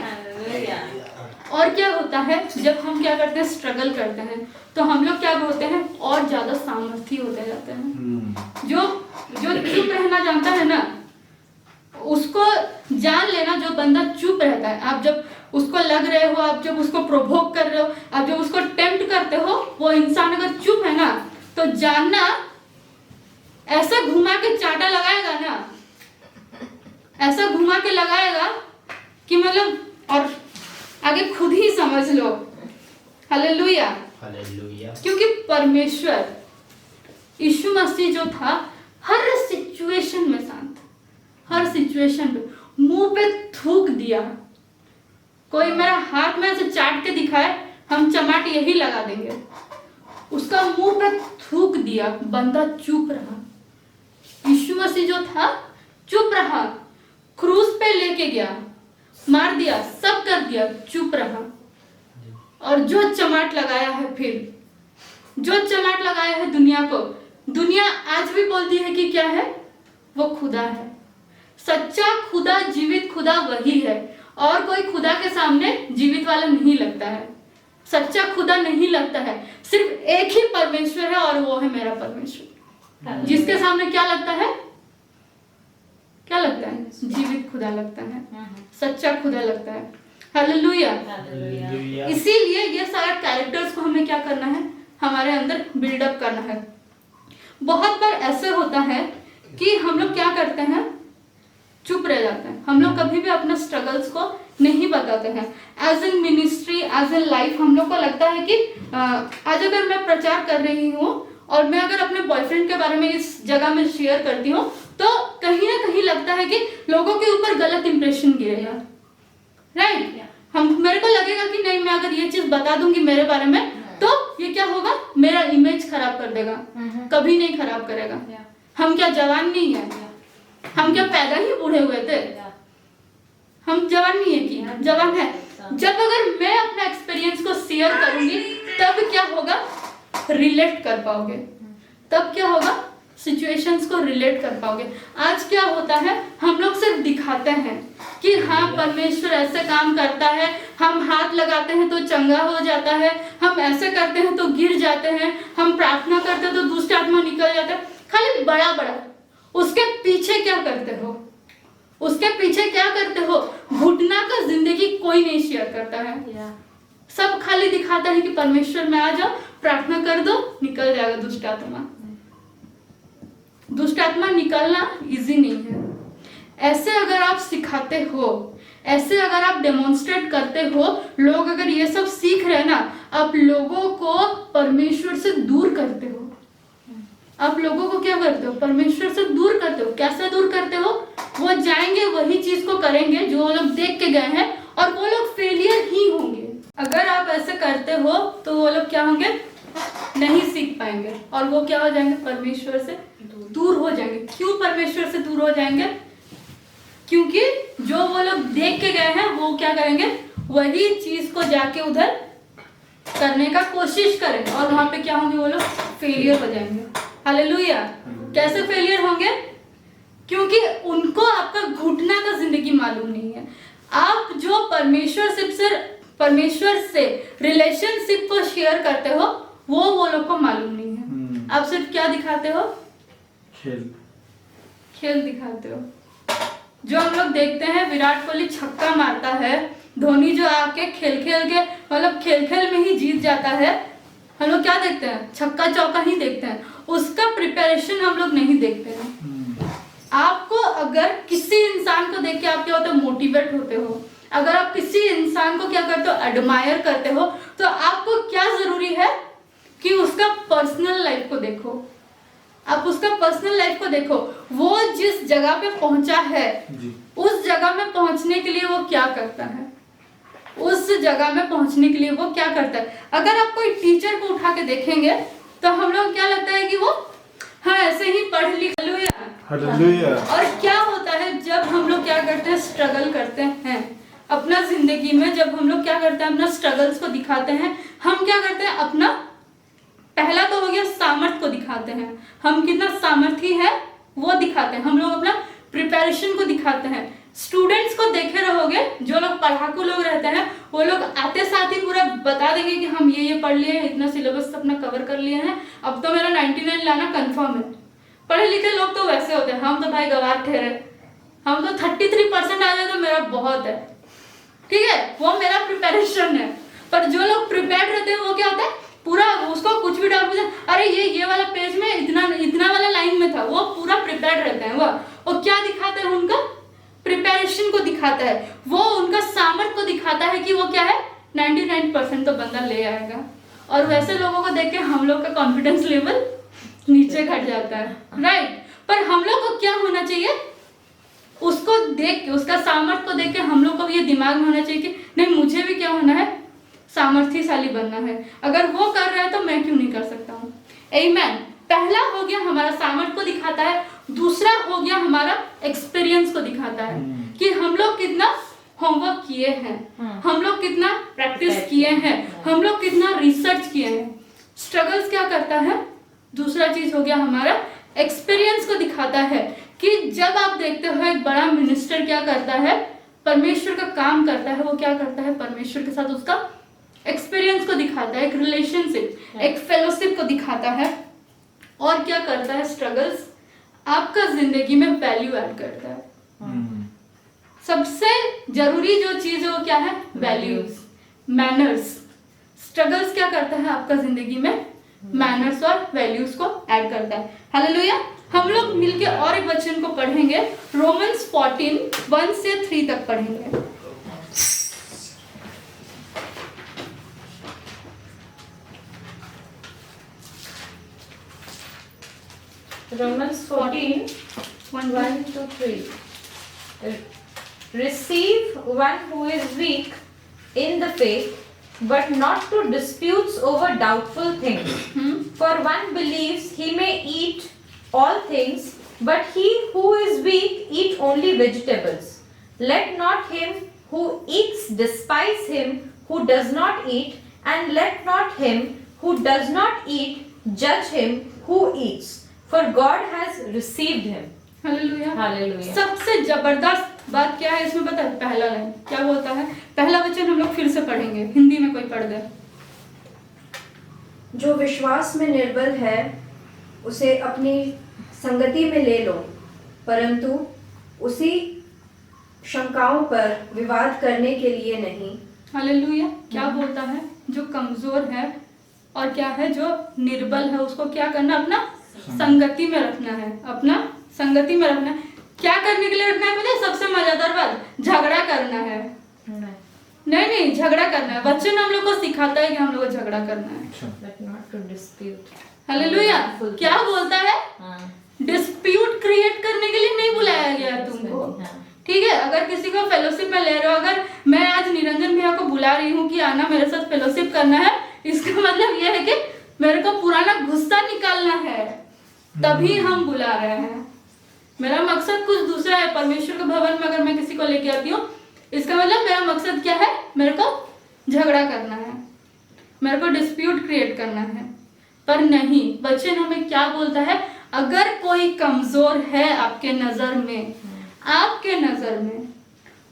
और क्या होता है, जब हम क्या करते हैं, स्ट्रगल करते हैं, तो हम लोग क्या होते हैं, और ज्यादा सामर्थ्य होते जाते हैं। जो चुप रहना जानता है ना, उसको जान लेना, जो बंदा चुप रहता है, आप जब उसको लग रहे हो, आप जब उसको प्रोवोक कर रहे हो, आप जब उसको टेम्प्ट करते हो, वो इंसान अगर चुप है ना, तो जानना ऐसा घुमा के चाटा लगाएगा ना, ऐसा घुमा के लगाएगा कि मतलब, और आगे खुद ही समझ लो। Hallelujah, hallelujah. क्योंकि परमेश्वर यीशु मसीह जो था, हर सिचुएशन में शांत, हर सिचुएशन पे मुंह पे थूक दिया। कोई मेरा हाथ में ऐसे चाट के दिखाए, हम चमाट यही लगा देंगे। उसका मुंह पे थूक दिया, बंदा चुप रहा। यीशु मसीह जो था चुप रहा, क्रूस पे लेके गया, मार दिया, सब कर दिया, चुप रहा। और जो चमाट लगाया है, फिर जो चमाट लगाया है दुनिया को, दुनिया आज भी बोलती है कि क्या है, वो खुदा है। सच्चा खुदा, जीवित खुदा वही है, और कोई खुदा के सामने जीवित वाला नहीं लगता है, सच्चा खुदा नहीं लगता है। सिर्फ एक ही परमेश्वर है और वो है मेरा परमेश्वर, जिसके सामने क्या लगता है, क्या लगता है, जीवित खुदा लगता है, सच्चा खुदा लगता है। हालेलुया। इसीलिए ये सारे कैरेक्टर्स को हमें क्या करना है, हमारे अंदर बिल्डअप करना है। बहुत बार ऐसे होता है कि हम लोग क्या करते हैं, चुप रह जाते हैं। हम लोग कभी भी अपने स्ट्रगल्स को नहीं बताते हैं। As in ministry, as in life हम लोग को लगता है कि आज अगर मैं प्रचार कर रही हूँ और मैं अगर अपने बॉयफ्रेंड के बारे में इस जगह में शेयर करती हूँ तो कहीं ना कहीं लगता है कि लोगों के ऊपर गलत इंप्रेशन गिरेगा, राइट? हम मेरे को लगेगा कि नहीं, मैं अगर ये चीज बता दूंगी मेरे बारे में तो ये क्या होगा, मेरा इमेज खराब कर देगा। कभी नहीं खराब करेगा। हम क्या जवान नहीं है? हम क्या पैदा ही बूढ़े हुए थे? हम जवान नहीं है कि जवान है। जब अगर मैं अपना एक्सपीरियंस को शेयर करूंगी तब क्या होगा, रिलेट कर पाओगे। तब क्या होगा, सिचुएशंस को रिलेट कर पाओगे। आज क्या होता है, हम लोग सिर्फ दिखाते हैं कि हाँ परमेश्वर ऐसे काम करता है, हम हाथ लगाते हैं तो चंगा हो जाता है, हम ऐसे करते हैं तो गिर जाते हैं, हम प्रार्थना करते हैं तो दुष्ट आत्मा निकल जाता है। खाली बड़ा बड़ा, उसके पीछे क्या करते हो? उसके पीछे क्या करते हो? घुटना का जिंदगी कोई नहीं शेयर करता है। सब खाली दिखाता है कि परमेश्वर में आ जाओ, प्रार्थना कर दो, निकल जाएगा दुष्ट आत्मा। दुष्ट आत्मा निकलना इजी नहीं है। ऐसे अगर आप सिखाते हो, ऐसे अगर आप डेमोन्स्ट्रेट करते हो, लोग अगर ये सब सीख रहे हैं ना, आप लोगों को परमेश्वर से दूर करते हो। आप लोगों को क्या करते हो, परमेश्वर से दूर करते हो। कैसे दूर करते हो? वो जाएंगे वही चीज को करेंगे जो वो लोग देख के गए हैं और वो लोग फेलियर ही होंगे। अगर आप ऐसे करते हो तो वो लोग क्या होंगे, नहीं सीख पाएंगे और वो क्या हो जाएंगे, परमेश्वर से दूर हो जाएंगे। क्यों परमेश्वर से दूर हो जाएंगे? क्योंकि जो वो लोग देख के गए हैं वो क्या करेंगे, वही चीज को जाके उधर करने का कोशिश करेंगे और वहां पे क्या होंगे, वो लोग फेलियर हो जाएंगे। हालेलुया। कैसे फेलियर होंगे? क्योंकि उनको आपका घुटना का जिंदगी मालूम नहीं है। आप जो परमेश्वर से रिलेशनशिप को शेयर करते हो वो लोग को मालूम नहीं है। आप सिर्फ क्या दिखाते हो, खेल दिखाते हो। जो हम लोग देखते हैं, विराट कोहली छक्का मारता है, धोनी जो आके खेल के मतलब खेल में ही जीत जाता है, हम लोग क्या देखते हैं, छक्का चौका ही देखते हैं। उसका प्रिपरेशन हम लोग नहीं देखते हैं। आपको अगर किसी इंसान को देख के आप क्या होते हो, मोटिवेट होते हो। अगर आप किसी इंसान को क्या करते हो, एडमायर करते हो, तो आपको क्या जरूरी है कि उसका पर्सनल लाइफ को देखो। आप उसका पर्सनल लाइफ को देखो। वो जिस जगह पे पहुंचा है उस जगह में पहुंचने के लिए वो क्या करता है, उस जगह में पहुंचने के लिए वो क्या करता है। अगर आप कोई टीचर को उठा के देखेंगे तो हम लोग क्या लगता है कि वो हाँ ऐसे ही पढ़ लिख। हालेलुया। और क्या होता है जब हम लोग क्या करते हैं, स्ट्रगल करते हैं अपना जिंदगी में, जब हम लोग क्या करते हैं, अपना स्ट्रगल्स को दिखाते हैं। हम क्या करते हैं, अपना पहला तो हो गया सामर्थ्य को दिखाते हैं। हम कितना सामर्थ्य है वो दिखाते हैं। हम लोग अपना प्रिपरेशन को दिखाते हैं। स्टूडेंट्स को देखे रहोगे, जो लोग पढ़ाकू लोग रहते हैं वो लोग आते साथ ही पूरा बता देंगे कि हम ये पढ़ लिए, इतना सिलेबस अपना कवर कर लिए हैं, अब तो मेरा 99 लाना कंफर्म है। पढ़े लिखे लोग तो वैसे होते हैं, हम तो भाई गवार ठहरे, हम तो 33% आ जाए तो मेरा बहुत है, ठीक है, वो मेरा प्रिपरेशन है। पर जो लोग प्रिपेयर्ड रहते हैं वो क्या होता है, पूरा उसको कुछ भी डाउट पूछे, अरे ये वाला पेज में इतना वाला लाइन में था, वो पूरा प्रिपेयर्ड रहते हैं। वो क्या दिखाते हैं, उनका प्रिपरेशन को दिखाता है, वो उनका सामर्थ्य को दिखाता है कि वो क्या है, 99% तो बंदा ले आएगा। और वैसे लोगों को देख के हम लोग का कॉन्फिडेंस लेवल नीचे घट जाता है, राइट। पर हम लोग को क्या होना चाहिए, उसको देख के, उसका सामर्थ्य को देख के हम लोग को ये दिमाग में होना चाहिए कि नहीं, मुझे भी क्या होना है, सामर्थ्यशाली बनना है। अगर वो कर रहा है तो मैं क्यों नहीं कर सकता हूँ। आमीन। पहला हो गया हमारा सामर्थ्य को दिखाता है, दूसरा हो गया हमारा एक्सपीरियंस को दिखाता है कि हम लोग कितना होमवर्क किए हैं, हम लोग कितना प्रैक्टिस किए हैं, हम लोग कितना रिसर्च किए हैं। स्ट्रगल्स क्या करता है, दूसरा चीज हो गया हमारा एक्सपीरियंस को दिखाता है कि जब आप देखते हो एक बड़ा मिनिस्टर क्या करता है, परमेश्वर का काम करता है, वो क्या करता है, परमेश्वर के साथ उसका एक्सपीरियंस को दिखाता है, एक रिलेशनशिप, एक फेलोशिप को दिखाता है। और क्या करता है, स्ट्रगल्स आपका जिंदगी में वैल्यू ऐड करता है। सबसे जरूरी जो चीज है वो क्या है, वैल्यूज, मैनर्स। स्ट्रगल्स क्या करता है आपका जिंदगी में, मैनर्स और वैल्यूज को ऐड करता है। हालेलुया। हम लोग मिलके और एक वचन को पढ़ेंगे, रोमन्स 14:1 से 3 तक पढ़ेंगे।
Romans 14, 1 to 3. Receive one who is weak in the faith, but not to disputes over doubtful things. For one believes he may eat all things, but he who is weak eat only vegetables. Let not him who eats despise him who does not eat, and let not him who does not eat judge him who eats, for God has received him.
Hallelujah.
Hallelujah.
सबसे जबरदस्त बात क्या है इसमें पता है? पहला line क्या बोलता है? पहला वचन हम लोग फिर से पढ़ेंगे, हिंदी में कोई पढ़ दे।
जो विश्वास में निर्बल है उसे अपनी संगति में ले लो, परंतु उसी शंकाओं पर विवाद करने के लिए नहीं।
हालेलुया। क्या बोलता है? जो कमजोर है और क्या है, जो निर्बल है, उसको क्या करना? अपना संगति में रखना है। अपना संगति में रखना है। क्या करने के लिए रखना है? पता है सबसे मजेदार बात? झगड़ा करना है। नहीं, झगड़ा करना है। वचन हम लोग को सिखाता है कि हम लोग को झगड़ा करना है।
But not to dispute.
Hallelujah. क्या बोलता है?
हाँ.
डिस्प्यूट क्रिएट करने के लिए नहीं बुलाया गया तुमको।
हाँ.
ठीक है, अगर किसी को फेलोशिप में ले रहे हो, अगर मैं आज निरंजन भैया को बुला रही हूँ कि आना मेरे साथ फेलोशिप करना है, इसका मतलब यह है कि मेरे को पुराना गुस्सा निकालना है, तभी हम बुला रहे हैं। मेरा मकसद कुछ दूसरा है। परमेश्वर के भवन में अगर मैं किसी को लेके आती हूँ, इसका मतलब मेरा मकसद क्या है? मेरे को झगड़ा करना है, मेरे को डिस्प्यूट क्रिएट करना है। पर नहीं, वचन हमें क्या बोलता है? अगर कोई कमजोर है आपके नजर में,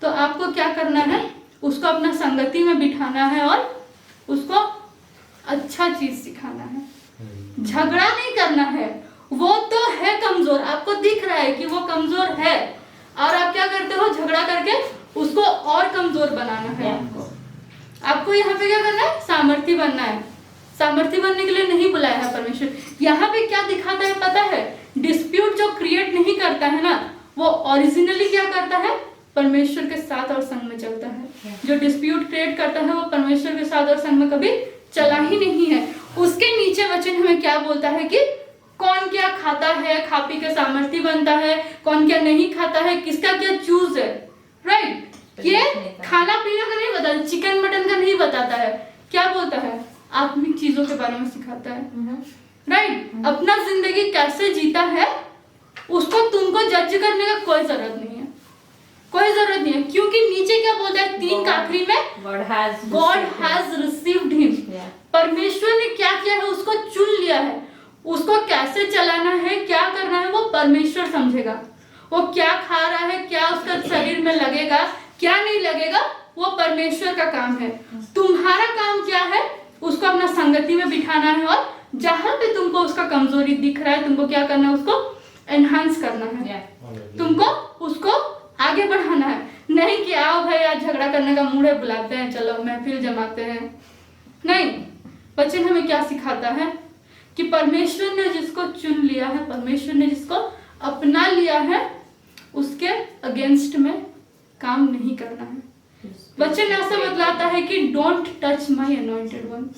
तो आपको क्या करना है? उसको अपना संगति में बिठाना है और उसको अच्छा चीज सिखाना है। झगड़ा नहीं करना है। वो तो है कमजोर, आपको दिख रहा है कि वो कमजोर है, और आप क्या करते हो? झगड़ा करके उसको और कमजोर बनाना है। आपको यहाँ पे क्या करना है? सामर्थी बनना है। सामर्थी बनने के लिए नहीं बुलाया है परमेश्वर। यहाँ पे क्या दिखाता है पता है? डिस्प्यूट जो क्रिएट नहीं करता है ना, वो ओरिजिनली क्या करता है? परमेश्वर के साथ और संग में चलता है। जो डिस्प्यूट क्रिएट करता है वो परमेश्वर के साथ और संग में कभी चला ही नहीं है। उसके नीचे वचन हमें क्या बोलता है कि कौन क्या खाता है, खा पी के सामर्थी बनता है, कौन क्या नहीं खाता है, किसका क्या चूज है। राइट। ये खाना पीना का नहीं बताता, चिकन मटन का नहीं बताता है। क्या बोलता है? आत्मिक चीजों के बारे में सिखाता है। राइट। अपना जिंदगी कैसे जीता है उसको तुमको जज करने का कोई जरूरत नहीं है, कोई जरूरत नहीं है। क्योंकि नीचे क्या बोलता है 3 का आखिरी में? God has received him. परमेश्वर ने क्या किया है? उसको चुन लिया है। उसको कैसे चलाना है, क्या करना है, वो परमेश्वर समझेगा। वो क्या खा रहा है, क्या उसका शरीर में लगेगा, क्या नहीं लगेगा, वो परमेश्वर का काम है। तुम्हारा काम क्या है? उसको अपना संगति में बिठाना है, और जहां पे तुमको उसका कमजोरी दिख रहा है, तुमको क्या करना है? उसको एनहांस करना है। तुमको उसको आगे बढ़ाना है। नहीं कि आओ भाई आज झगड़ा करने का मूड है, बुलाते हैं, चलो महफिल जमाते हैं। नहीं, वचन हमें क्या सिखाता है कि परमेश्वर ने जिसको चुन लिया है, परमेश्वर ने जिसको अपना लिया है, उसके अगेंस्ट में काम नहीं करना है। वचन ऐसा बतलाता है कि don't touch my anointed one.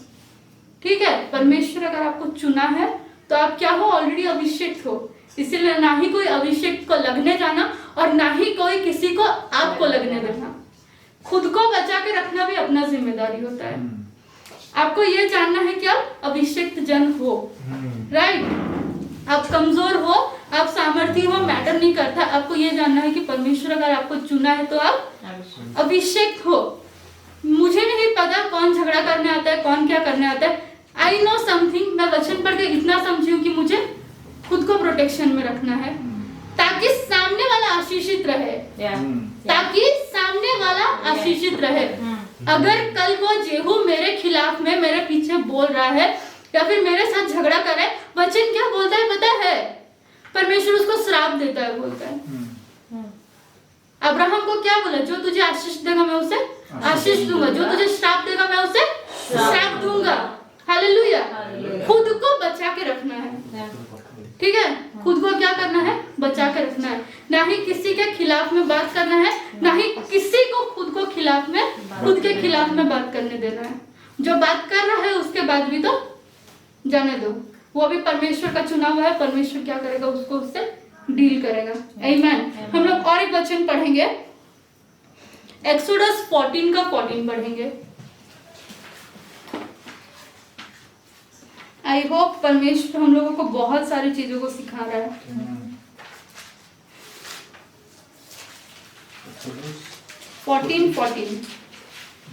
ठीक है, परमेश्वर अगर आपको चुना है तो आप क्या हो? ऑलरेडी अभिषेक हो। इसीलिए ना ही कोई अभिषेक को लगने जाना और ना ही कोई किसी को आपको लगने देना। खुद को बचा के रखना भी अपना जिम्मेदारी होता है। आपको ये जानना है कि आप अभिषेक जन हो। राइट। आप कमजोर हो, आप सामर्थी हो, मैटर नहीं करता। आपको ये जानना है कि परमेश्वर अगर आपको चुना है तो आप अभिषेक हो। मुझे नहीं पता कौन झगड़ा करने आता है, कौन क्या करने आता है। I know something. मैं वचन पढ़ के इतना समझी हूँ कि मुझे खुद को प्रोटेक्शन में रखना है ताकि सामने वाला आशीषित रहे। ताकि सामने वाला आशीषित रहे। अगर कल को जेहू मेरे खिलाफ में, मेरे पीछे बोल रहा है या फिर मेरे साथ झगड़ा कर रहा है, वचन क्या बोलता है पता है? परमेश्वर उसको श्राप देता है। बोलता है अब्राहम को क्या बोला? जो तुझे आशीष देगा मैं उसे आशीष दूंगा, जो तुझे श्राप देगा मैं उसे श्राप दूंगा। हालेलुया। खुद को बचा के रखना है। ठीक है, खुद को क्या करना है? बचा के रखना है। ना ही किसी के खिलाफ में बात करना है, ना ही किसी को खुद को खिलाफ में, खुद के खिलाफ में बात करने देना है। जो बात कर रहा है उसके बाद भी तो जाने दो। वो अभी परमेश्वर का चुना हुआ है, परमेश्वर क्या करेगा, उसको उससे डील करेगा। आमीन। हम लोग और एक वचन पढ़ेंगे, एक्सोडस 14 का 14 पढ़ेंगे। आई होप परमेश्वर हम लोगों को बहुत सारी चीजों को सिखा रहा है। 14:14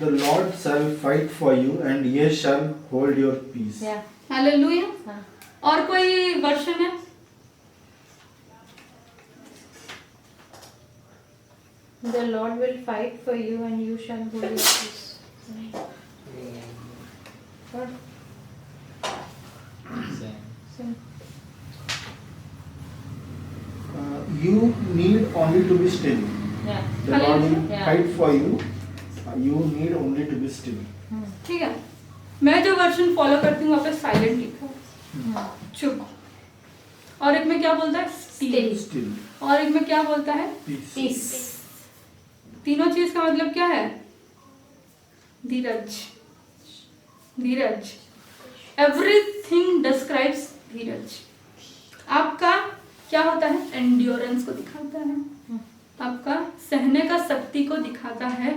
The Lord shall fight for you, and ye shall hold your peace.
Yeah.
Hallelujah.
हाँ.
और कोई वर्षन है?
The Lord will fight for you and you shall hold your peace. What? Same.
You need only to be still.
Yeah.
The Lord will
Yeah.
fight for you. You need only to be still.
ठीक है, मैं जो वर्षन follow करती हूँ वहाँ पे silent लिखा है, चुप। और एक में क्या बोलता है? स्टिल।
Still.
और एक में क्या बोलता है?
Peace.
Peace.
तीनों चीज का मतलब क्या है? धीरज। धीरज। एवरीथिंग डिस्क्राइब्स धीरज। आपका क्या होता है? एंड्योरेंस को दिखाता है, आपका सहने का शक्ति को दिखाता है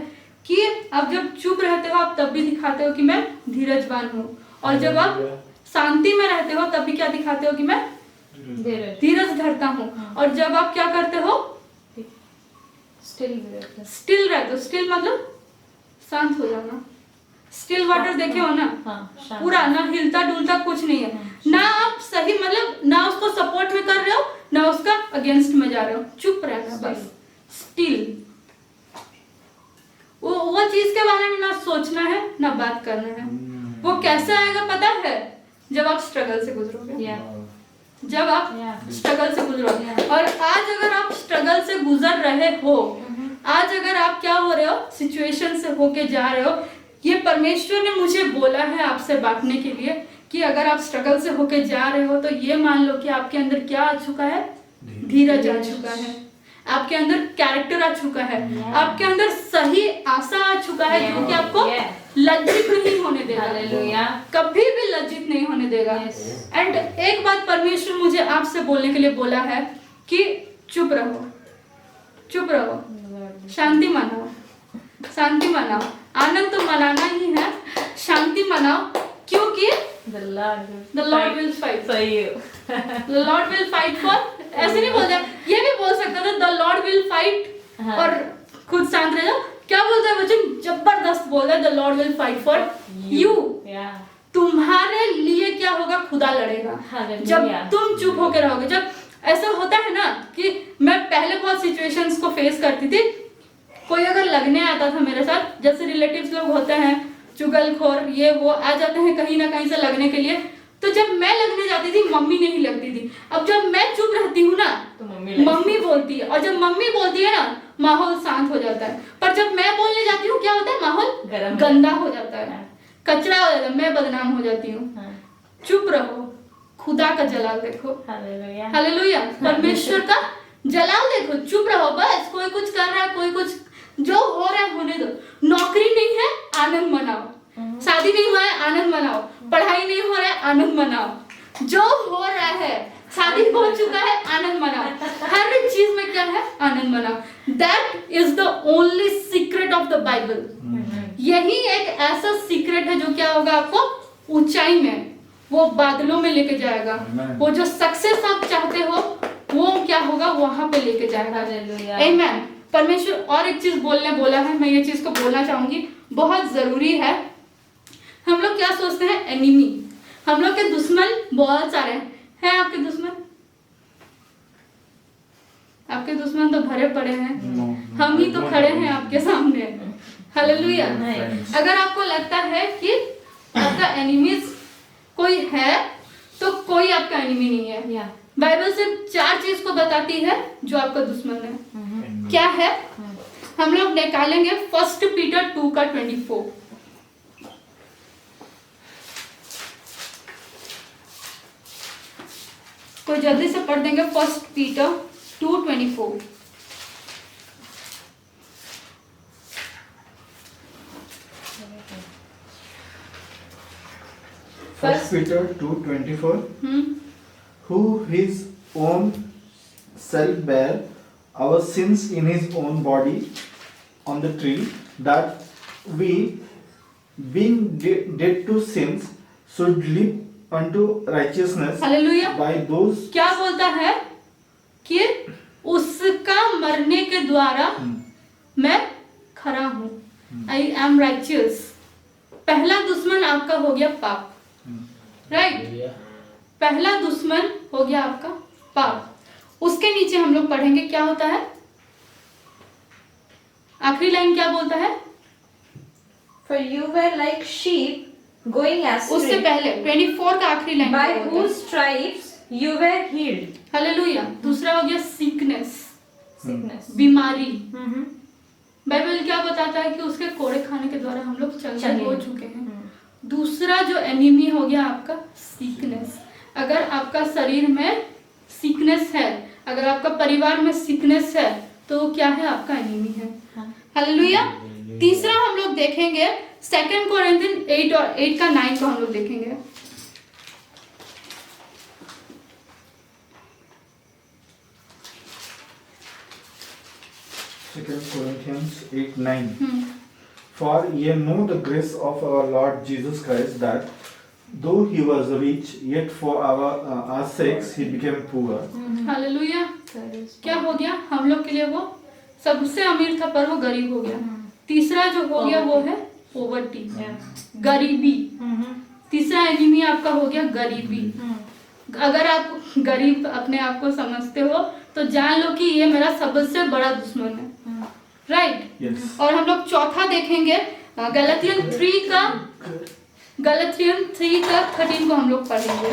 कि आप जब चुप रहते हो आप तब भी दिखाते हो कि मैं धीरजवान हूँ, और जब आप शांति में रहते हो तब भी क्या दिखाते हो कि मैं धीरज धरता हूँ। और जब आप क्या करते हो?
Still.
स्टिल रहते हो। स्टिल मतलब शांत हो जाना। स्टिल वाटर देखे हो ना?
हाँ, शांत।
पूरा ना हिलता डुलता कुछ नहीं है, ना आप सही मतलब ना उसको सपोर्ट में कर रहे हो ना उसका अगेंस्ट में जा रहे हो, चुप रहना बस। स्टिल। वो चीज के बारे में ना सोचना है ना बात करना है। वो कैसे आएगा पता है? जब आप स्ट्रगल से गुजरोगे।
Yeah.
जब आप
Yeah.
स्ट्रगल से गुजरोगे। और आज अगर आप स्ट्रगल से गुजर रहे हो, आज अगर आप क्या हो रहे हो, सिचुएशन से होके जा रहे हो, ये परमेश्वर ने मुझे बोला है आपसे बांटने के लिए कि अगर आप स्ट्रगल से होके जा रहे हो तो ये मान लो कि आपके अंदर क्या आ चुका है? धीरज आ चुका है, आपके अंदर कैरेक्टर आ चुका है, आपके अंदर सही आशा आ चुका है जो कि आपको लज्जित नहीं होने देगा।
Hallelujah.
कभी भी लज्जित नहीं होने देगा।
Yes.
एंड एक बात परमेश्वर मुझे आपसे बोलने के लिए बोला है कि चुप रहो, चुप रहो, शांति मनाओ, शांति मनाओ। आनंद तो मनाना ही है, शांति मनाओ, क्योंकि
The Lord
will fight
for you.
The Lord will fight for, ऐसे नहीं बोलता, ये भी बोल सकता था the Lord will fight
हाँ.
और खुद शांत रह जाओ। क्या बोलता है वचन? जबरदस्त बोल रहा है, the Lord will fight for you.
Yeah.
तुम्हारे लिए क्या होगा? खुदा लड़ेगा।
Hallelujah.
जब तुम चुप होकर रहोगे। जब ऐसा होता है ना कि मैं पहले बहुत सिचुएशंस को फेस करती थी, कोई अगर लगने आता था मेरे साथ, जैसे रिलेटिव्स लोग होते हैं चुगलखोर, ये वो आ जाते हैं कहीं ना कहीं से लगने के लिए, तो जब मैं लगने जाती थी मम्मी नहीं लगती थी। अब जब मैं चुप रहती हूँ ना
तो
मम्मी बोलती है, और जब मम्मी बोलती है ना माहौल शांत हो जाता है। पर जब मैं बोलने जाती हूँ क्या होता है? माहौल गंदा हो जाता है, कचरा हो जाता है, मैं बदनाम हो जाती हूँ। चुप रहो, खुदा का जलाल देखो।
Hallelujah.
हालेलुया। परमेश्वर का जलाल देखो, चुप रहो बस। कोई कुछ कर रहा है, कोई कुछ जो हो रहा है होने दो। नौकरी नहीं है, आनंद मनाओ। शादी नहीं हुआ है, आनंद मनाओ। पढ़ाई नहीं हो रहा है, आनंद मनाओ। जो हो रहा है, शादी हो चुका है, आनंद मनाओ। हर एक चीज में क्या है? आनंद मनाओ। That is the only secret of the Bible. यही एक ऐसा सीक्रेट है जो क्या होगा आपको ऊंचाई में, वो बादलों में लेके जाएगा। वो जो सक्सेस आप चाहते हो वो क्या होगा? वहां पे लेके जाएगा।
Hallelujah.
आमीन। परमेश्वर और एक चीज बोलने बोला है, मैं ये चीज को बोलना चाहूंगी, बहुत जरूरी है। हम लोग क्या सोचते हैं? एनिमी। हम लोग के दुश्मन बहुत सारे हैं। आपके दुश्मन? आपके दुश्मन तो भरे पड़े हैं। हम ही तो खड़े हैं आपके सामने। हालेलुया। अगर आपको लगता है कि आपका एनिमीज कोई है तो कोई आपका एनिमी नहीं है।
Yeah.
बाइबल सिर्फ 4 चीज को बताती है जो आपका दुश्मन है। क्या है? हम लोग निकालेंगे 1 पीटर 2 का 24। कोई जल्दी से पढ़ देंगे 1 Peter 2:24।
First Peter 2:24.
Hmm,
Who his own self bare our sins in his own body on the tree, that we, being dead to sins, should live unto righteousness.
Hallelujah.
By those
क्या बोलता है कि उसका मरने के द्वारा मैं खरा हूं, आई एम राइचियस। पहला दुश्मन आपका हो गया पाप, राइट? पहला दुश्मन हो गया आपका पाप। उसके नीचे हम लोग पढ़ेंगे क्या होता है, आखिरी लाइन क्या बोलता है?
For you were like sheep going
उससे
astray,
पहले 24 का आखिरी लाइन
by
क्या बोलता है?
whose stripes you were healed.
Hallelujah. दूसरा हो गया सिकनेस,
Sickness.
बीमारी।
Mm-hmm.
बाइबल क्या बताता है कि उसके कोड़े खाने के द्वारा हम लोग चंगे
चंगे।
हो चुके हैं। दूसरा जो एनिमी हो गया आपका सिकनेस। अगर आपका शरीर में सिकनेस है, अगर आपका परिवार में सिकनेस है, तो वो क्या है? आपका एनिमी है। हालेलुया। तीसरा हम लोग देखेंगे 2 कोरिन्थियन 8 और 8 का 9 को हम लोग देखेंगे।
Second Corinthians 8:9. For ye know the grace of our Lord Jesus Christ, that though he was rich, yet for our sakes he became poor.
Hallelujah. क्या हो गया? हम लोग के लिए वो सबसे अमीर था पर वो गरीब हो गया। तीसरा जो हो गया वो है पॉवर्टी, गरीबी। तीसरा एनिमी आपका हो गया गरीबी। अगर आप गरीब अपने आप को समझते हो तो जान लो कि ये मेरा सबसे बड़ा दुश्मन है, राइट?
Yes.
और हम लोग चौथा देखेंगे गलतियन 3 का 13 को हम लोग पढ़ेंगे।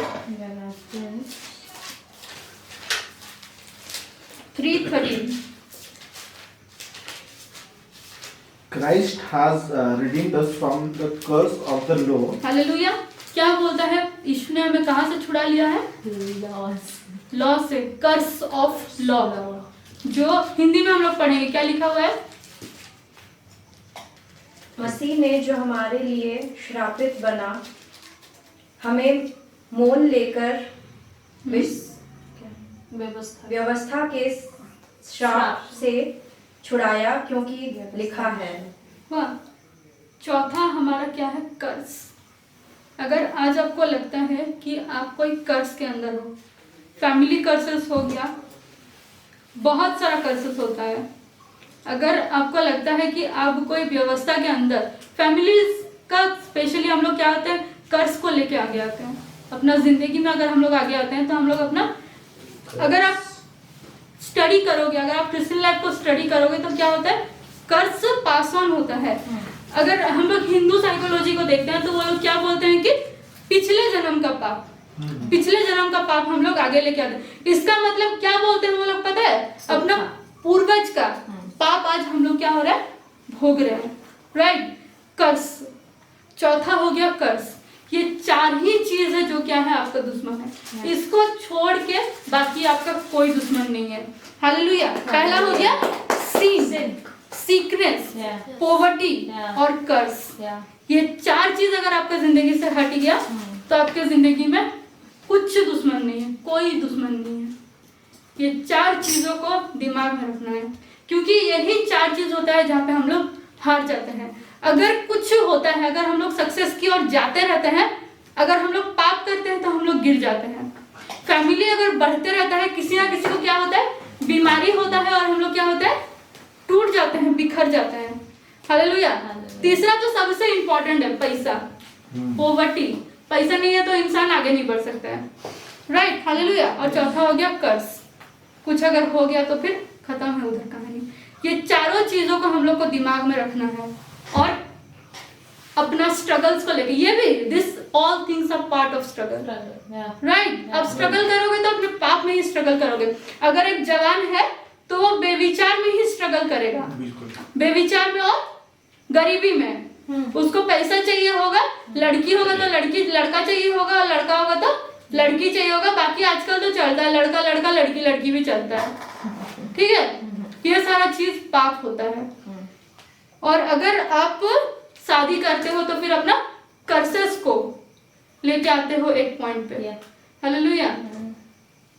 3:13।
Christ has redeemed us from the curse of the law.
Hallelujah. क्या बोलता है? यीशु ने हमें कहाँ से छुड़ा लिया है? लॉ से, कर्स ऑफ लॉ, जो हिंदी में हम लोग पढ़ेंगे। क्या लिखा हुआ है?
मसीह ने जो हमारे लिए श्रापित बना, हमें मोल लेकर व्यवस्था के श्राप से छुड़ाया, क्योंकि लिखा है।
वाह। चौथा हमारा क्या है? कर्स। अगर आज आपको लगता है कि आप कोई कर्स के अंदर हो, फैमिली कर्सेस हो गया, बहुत सारा कर्सेस होता है। अगर आपको लगता है कि आप कोई व्यवस्था के अंदर, फैमिली का स्पेशली हम लोग क्या होते हैं? कर्स को लेके आगे आते हैं अपना जिंदगी में। अगर हम लोग आगे आते हैं तो हम लोग अपना, अगर आप स्टडी करोगे, अगर आप क्रिश्चियन लाइफ को स्टडी करोगे तो क्या होता है? कर्स पास ऑन होता है। अगर हम लोग हिंदू साइकोलॉजी को देखते हैं तो वो लोग क्या बोलते हैं कि पिछले जन्म का पाप, पिछले जन्म का पाप हम लोग आगे लेके आते हैं। इसका मतलब क्या बोलते हैं वो लोग पता है? अपना पूर्वज का पाप आज हम लोग क्या हो रहा है? भोग रहे हैं, राइट? कर्स। चौथा हो गया कर्स। ये 4 ही चीज है जो क्या है? आपका दुश्मन है। इसको छोड़ के बाकी आपका कोई दुश्मन नहीं है। हालेलुया। पहला हो गया sin, सिकनेस, पॉवर्टी और कर्स। ये 4 चीज अगर आपका जिंदगी से हट गया तो आपके जिंदगी में कुछ दुश्मन नहीं है, कोई दुश्मन नहीं है। ये 4 चीजों को दिमाग में रखना है, क्योंकि यही 4 चीज होता है जहाँ पे हम लोग हार जाते हैं। अगर कुछ होता है, अगर हम लोग सक्सेस की ओर जाते रहते हैं, अगर हम लोग पाप करते हैं तो हम लोग गिर जाते हैं। फैमिली अगर बढ़ते रहता है, किसी ना किसी को क्या होता है? बीमारी होता है और हम लोग क्या होता है? टूट जाते हैं, बिखर जाते हैं। हालेलुया। तीसरा तो सबसे इंपॉर्टेंट है पैसा, पॉवर्टी। पैसा नहीं है तो इंसान आगे नहीं बढ़ सकता है, राइट? हालेलुया। और चौथा हो गया कर्स। कुछ अगर हो गया तो फिर खत्म है उधर कहानी। ये 4 चीजों को हम लोग को दिमाग में रखना है और अपना स्ट्रगल्स को लेके, ये भी this all things are part of struggle, right? अब स्ट्रगल करोगे तो अपने पाप में ही स्ट्रगल करोगे। अगर एक जवान है तो वो बेविचार में ही स्ट्रगल करेगा, बेविचार में और गरीबी में। उसको पैसा चाहिए होगा, लड़की होगा तो लड़की, लड़का चाहिए होगा, और लड़का होगा तो लड़की चाहिए होगा। बाकी आजकल तो चलता है लड़का लड़का, लड़की लड़की भी चलता है, ठीक है? ये सारा चीज पाप होता है। और अगर आप शादी करते हो तो फिर अपना कर्सेस को लेके आते हो एक पॉइंट पे।
Yeah.
हालेलुया।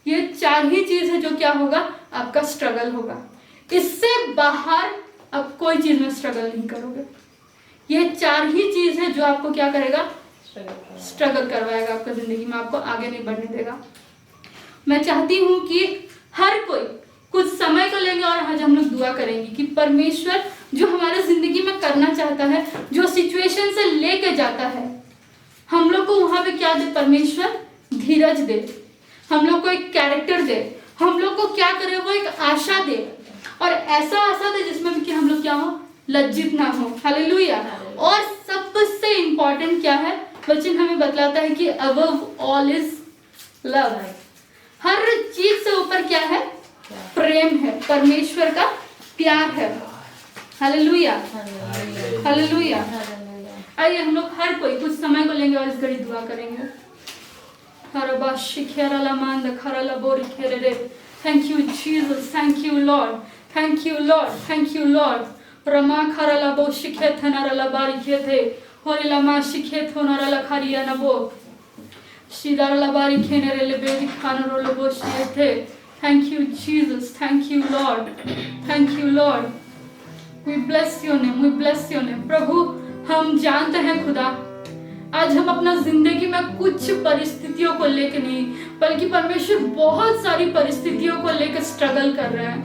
ये 4 ही चीज है जो क्या होगा, आपका स्ट्रगल होगा। इससे बाहर आप कोई चीज में स्ट्रगल नहीं करोगे। ये 4 ही चीज है जो आपको क्या करेगा, स्ट्रगल करवाएगा आपका जिंदगी में, आपको आगे नहीं बढ़ने देगा। मैं चाहती हूँ कि हर कोई कुछ समय को लेंगे और आज हम लोग दुआ करेंगे कि परमेश्वर जो हमारे जिंदगी में करना चाहता है, जो सिचुएशन से लेके जाता है, हम लोग को वहां पे क्या दे, परमेश्वर धीरज दे, हम लोग को एक कैरेक्टर दे, हम लोग को क्या करे, वो एक आशा दे, और ऐसा आशा दे जिसमें कि हम लोग क्या हो, लज्जित ना हो। हालेलुया। और सबसे इंपॉर्टेंट क्या है, वचन हमें बतलाता है कि अबव ऑल इज लव। हर चीज से ऊपर क्या है, प्रेम है, परमेश्वर का प्यार है। Hallelujah, hallelujah. आइए हम लोग हर कोई कुछ समय को लेंगे और इस घड़ी दुआ करेंगे। Thank you Jesus, thank you Lord, thank you Lord, thank you Lord. रमा खरला बो शिखे थनरला बारी खेथे होरिला मा शिखे थोनरला खरिया नबो शिदारला बारी खेनरले बेदी खानरलो बो शिथे। Thank you Jesus, thank you Lord, thank you Lord. We bless your name, we bless your name. प्रभु हम जानते हैं खुदा, आज हम अपना जिंदगी में कुछ परिस्थितियों को लेकर नहीं, बल्कि परमेश्वर बहुत सारी परिस्थितियों को लेकर स्ट्रगल कर रहे हैं,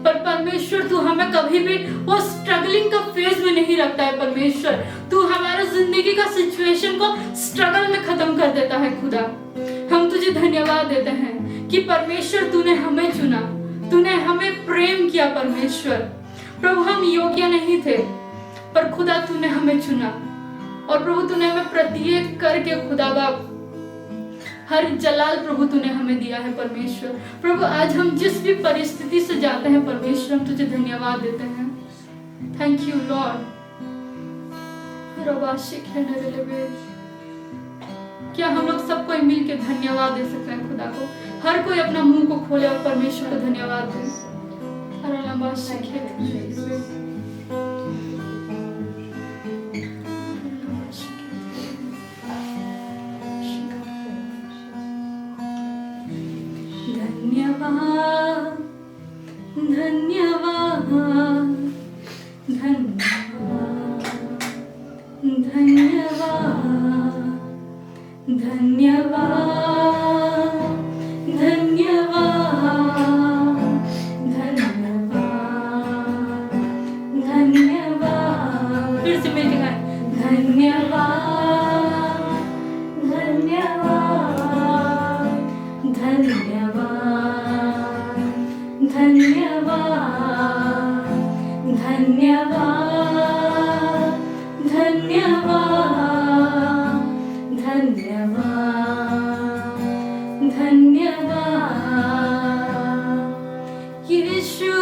पर परमेश्वर तू हमें कभी भी वो स्ट्रगलिंग का फेज में नहीं रखता है। परमेश्वर तू हमारे जिंदगी का सिचुएशन को स्ट्रगल में खत्म कर देता है। खुदा हम तुझे धन्यवाद देते हैं कि परमेश्वर तूने हमें चुना, तूने हमें प्रेम किया। परमेश्वर प्रभु हम योग्य नहीं थे, पर खुदा तूने हमें चुना, और प्रभु तूने हमें प्रत्येक करके खुदा बाप हर जलाल प्रभु तूने हमें दिया है। परमेश्वर प्रभु आज हम जिस भी परिस्थिति से जाते हैं, परमेश्वर हम तुझे धन्यवाद देते हैं। Thank you Lord. क्या हम लोग सब कोई मिल के धन्यवाद दे सकते हैं खुदा को? हर कोई अपना मुंह को खोले और परमेश्वर को धन्यवाद दे। धन्यवाद, धन्यवाद, धन्यवाद, धन्यवाद, धन्यवाद, धन्यवाद, धन्यवाद। फिर से मिलके गाएं। धन्यवाद, धन्यवाद, धन्यवाद, धन्यवाद, धन्यवाद, धन्यवाद, धन्यवाद, धन्यवाद। यीशु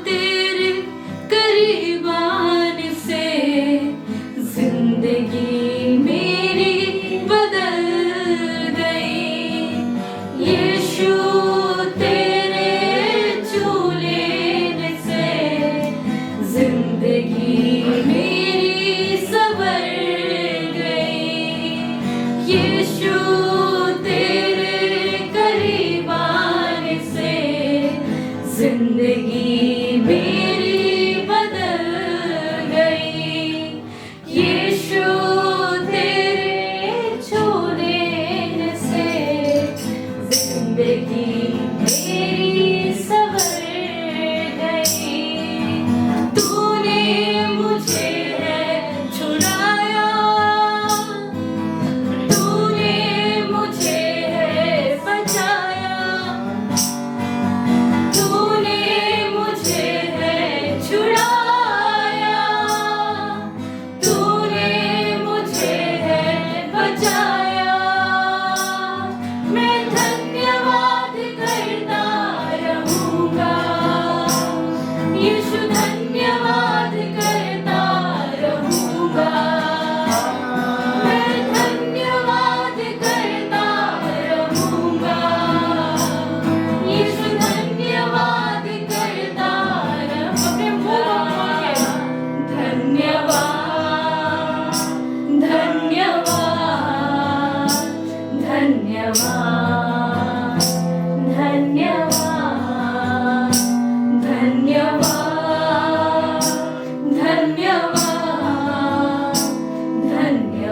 तेरे करीब आने से जिंदगी मेरी बदल गई। यीशु तेरे छू लेने से जिंदगी मेरी संवर गई। यीशु तेरे करीब आने से जिंदगी मेरी बदल गई। यीशु तेरे छू लेने से जिंदगी मेरी संवर गई। तूने मुझे है छुड़ाया, तूने मुझे है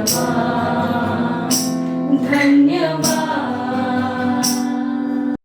रमा